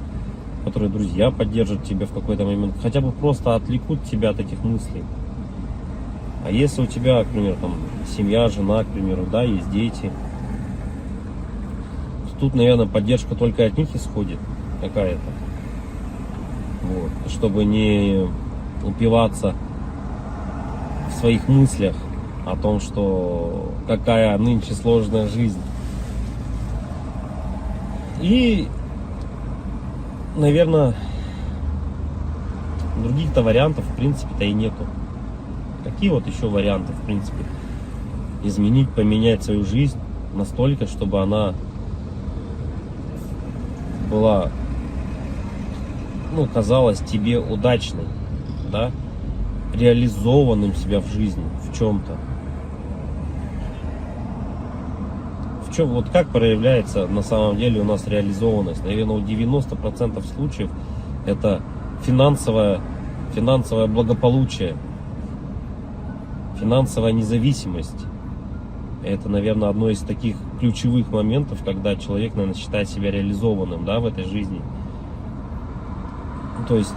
которые друзья поддержат тебя в какой-то момент, хотя бы просто отвлекут тебя от этих мыслей. А если у тебя, к примеру, там семья, жена, к примеру, да, есть дети, тут, наверное, поддержка только от них исходит какая-то. Вот. Чтобы не упиваться в своих мыслях о том, что какая нынче сложная жизнь. И, наверное, других-то вариантов, в принципе-то, и нету. Какие вот еще варианты, в принципе, изменить, поменять свою жизнь настолько, чтобы она была, казалась тебе удачной, да, реализованным себя в жизни, в чем-то. В чем, вот как проявляется на самом деле у нас реализованность? Наверное, у 90% случаев это финансовое благополучие, финансовая независимость. Это, наверное, одно из таких ключевых моментов, когда человек, наверное, считает себя реализованным, да, в этой жизни. То есть,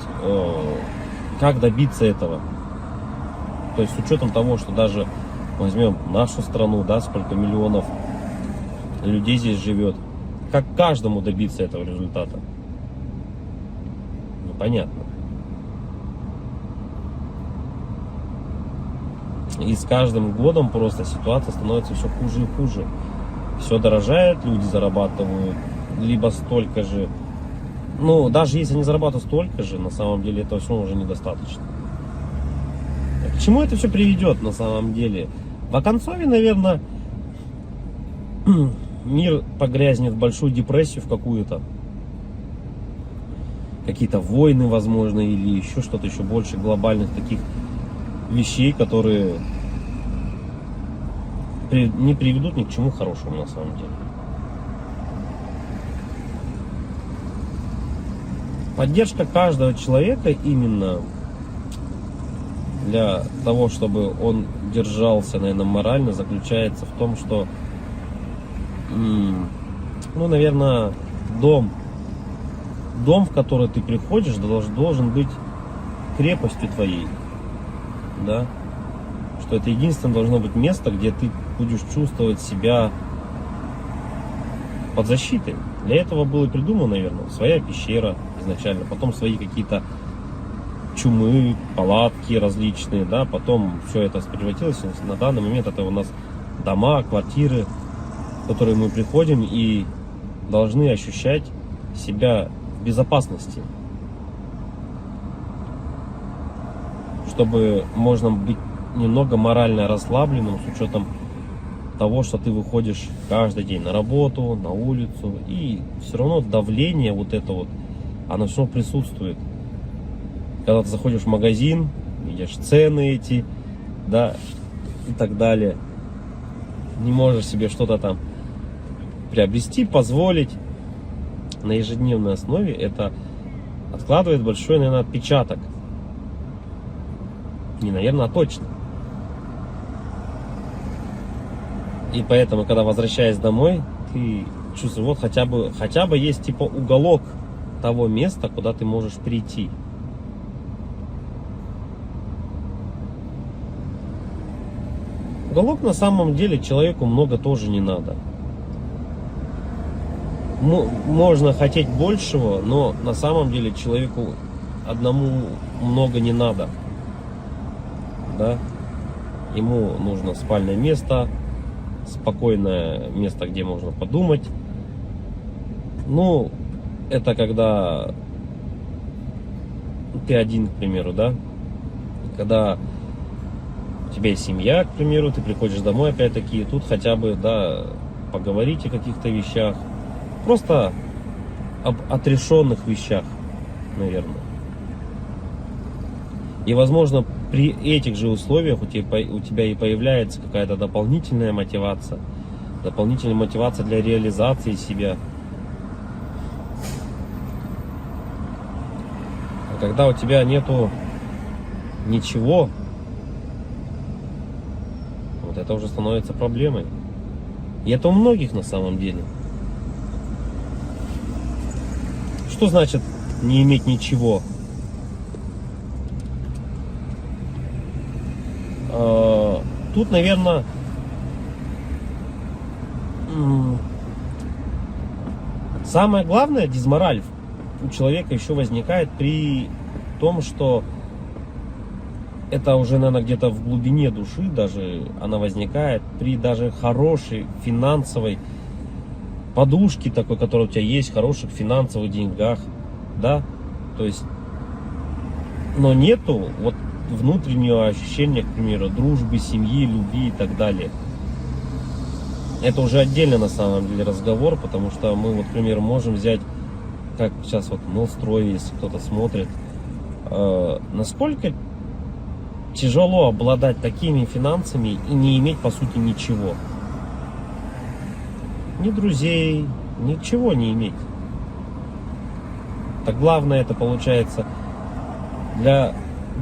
как добиться этого? То есть, с учетом того, что даже возьмем нашу страну, да, сколько миллионов людей здесь живет, как каждому добиться этого результата? Понятно. И с каждым годом просто ситуация становится все хуже и хуже. Все дорожает, люди зарабатывают либо столько же. Даже если они зарабатывают столько же, на самом деле этого все уже недостаточно. К чему это все приведет на самом деле? В оконцове, наверное, мир погрязнет в большую депрессию, в какую-то. Какие-то войны, возможно, или еще что-то, еще больше глобальных таких вещей, которые не приведут ни к чему хорошему на самом деле. Поддержка каждого человека именно для того, чтобы он держался, наверное, морально, заключается в том, что, наверное, дом, в который ты приходишь, должен быть крепостью твоей. Да? Что это единственное должно быть место, где ты будешь чувствовать себя под защитой. Для этого было придумано, наверное, своя пещера изначально, потом свои какие-то чумы, палатки различные, да, потом все это превратилось. На данный момент это у нас дома, квартиры, в которые мы приходим и должны ощущать себя в безопасности. Чтобы можно быть немного морально расслабленным с учетом того, что ты выходишь каждый день на работу, на улицу, и все равно давление вот это вот, оно все присутствует. Когда ты заходишь в магазин, видишь цены эти, да, и так далее, не можешь себе что-то там приобрести, позволить на ежедневной основе, это откладывает большой, наверное, отпечаток. Не, наверное, а точно. И поэтому, когда возвращаясь домой, ты чувствуешь, вот хотя бы есть типа уголок того места, куда ты можешь прийти. Уголок на самом деле человеку много тоже не надо. Можно хотеть большего, но на самом деле человеку одному много не надо. Да? Ему нужно спальное место, спокойное место, где можно подумать. Ну, это когда ты один, к примеру, да? Когда у тебя есть семья, к примеру, ты приходишь домой, опять-таки, и тут хотя бы, да, поговорить о каких-то вещах. Просто об отрешенных вещах, наверное. И, возможно, при этих же условиях у тебя и появляется какая-то дополнительная мотивация для реализации себя. А когда у тебя нету ничего, вот это уже становится проблемой. И это у многих на самом деле. Что значит не иметь ничего? Тут, наверное, самое главное, дизмораль у человека еще возникает при том, что это уже, наверное, где-то в глубине души даже она возникает при даже хорошей финансовой подушке такой, которая у тебя есть, хороших финансовых деньгах, да, то есть, но нету вот внутреннего ощущения, к примеру, дружбы, семьи, любви и так далее. Это уже отдельно на самом деле разговор, потому что мы, вот, к примеру, можем взять, как сейчас вот Новстрой, если кто-то смотрит, насколько тяжело обладать такими финансами и не иметь, по сути, ничего. Ни друзей, ничего не иметь. Так главное это получается для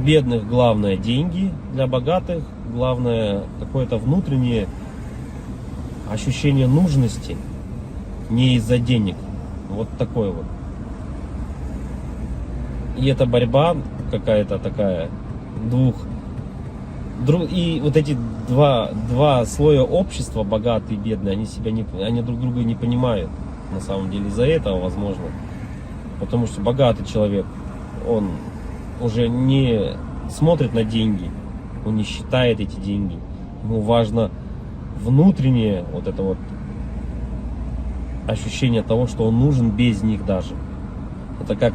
бедных главное деньги, для богатых главное какое-то внутреннее ощущение нужности, не из-за денег. Вот такое вот. И это борьба какая-то такая и вот эти два слоя общества, богатые и бедные, они друг друга не понимают. На самом деле из-за этого, возможно. Потому что богатый человек, он уже не смотрит на деньги, он не считает эти деньги. Ему важно внутреннее вот это вот ощущение того, что он нужен без них даже. Это как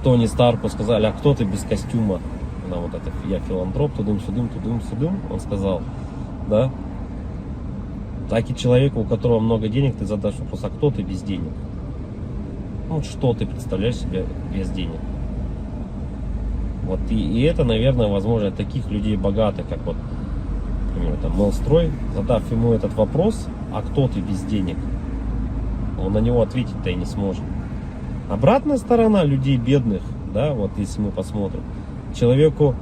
Тони Старку сказали: а кто ты без костюма? На вот это я филантроп, тудым-сюдым, он сказал, да? Так и человеку, у которого много денег, ты задашь вопрос: а кто ты без денег? Ну, что ты представляешь себе без денег? Вот, и это, наверное, возможно, таких людей богатых, как вот, например, там, Новстрой, задав ему этот вопрос: а кто ты без денег? Он на него ответить-то и не сможет. Обратная сторона людей бедных, да, вот если мы посмотрим, человеку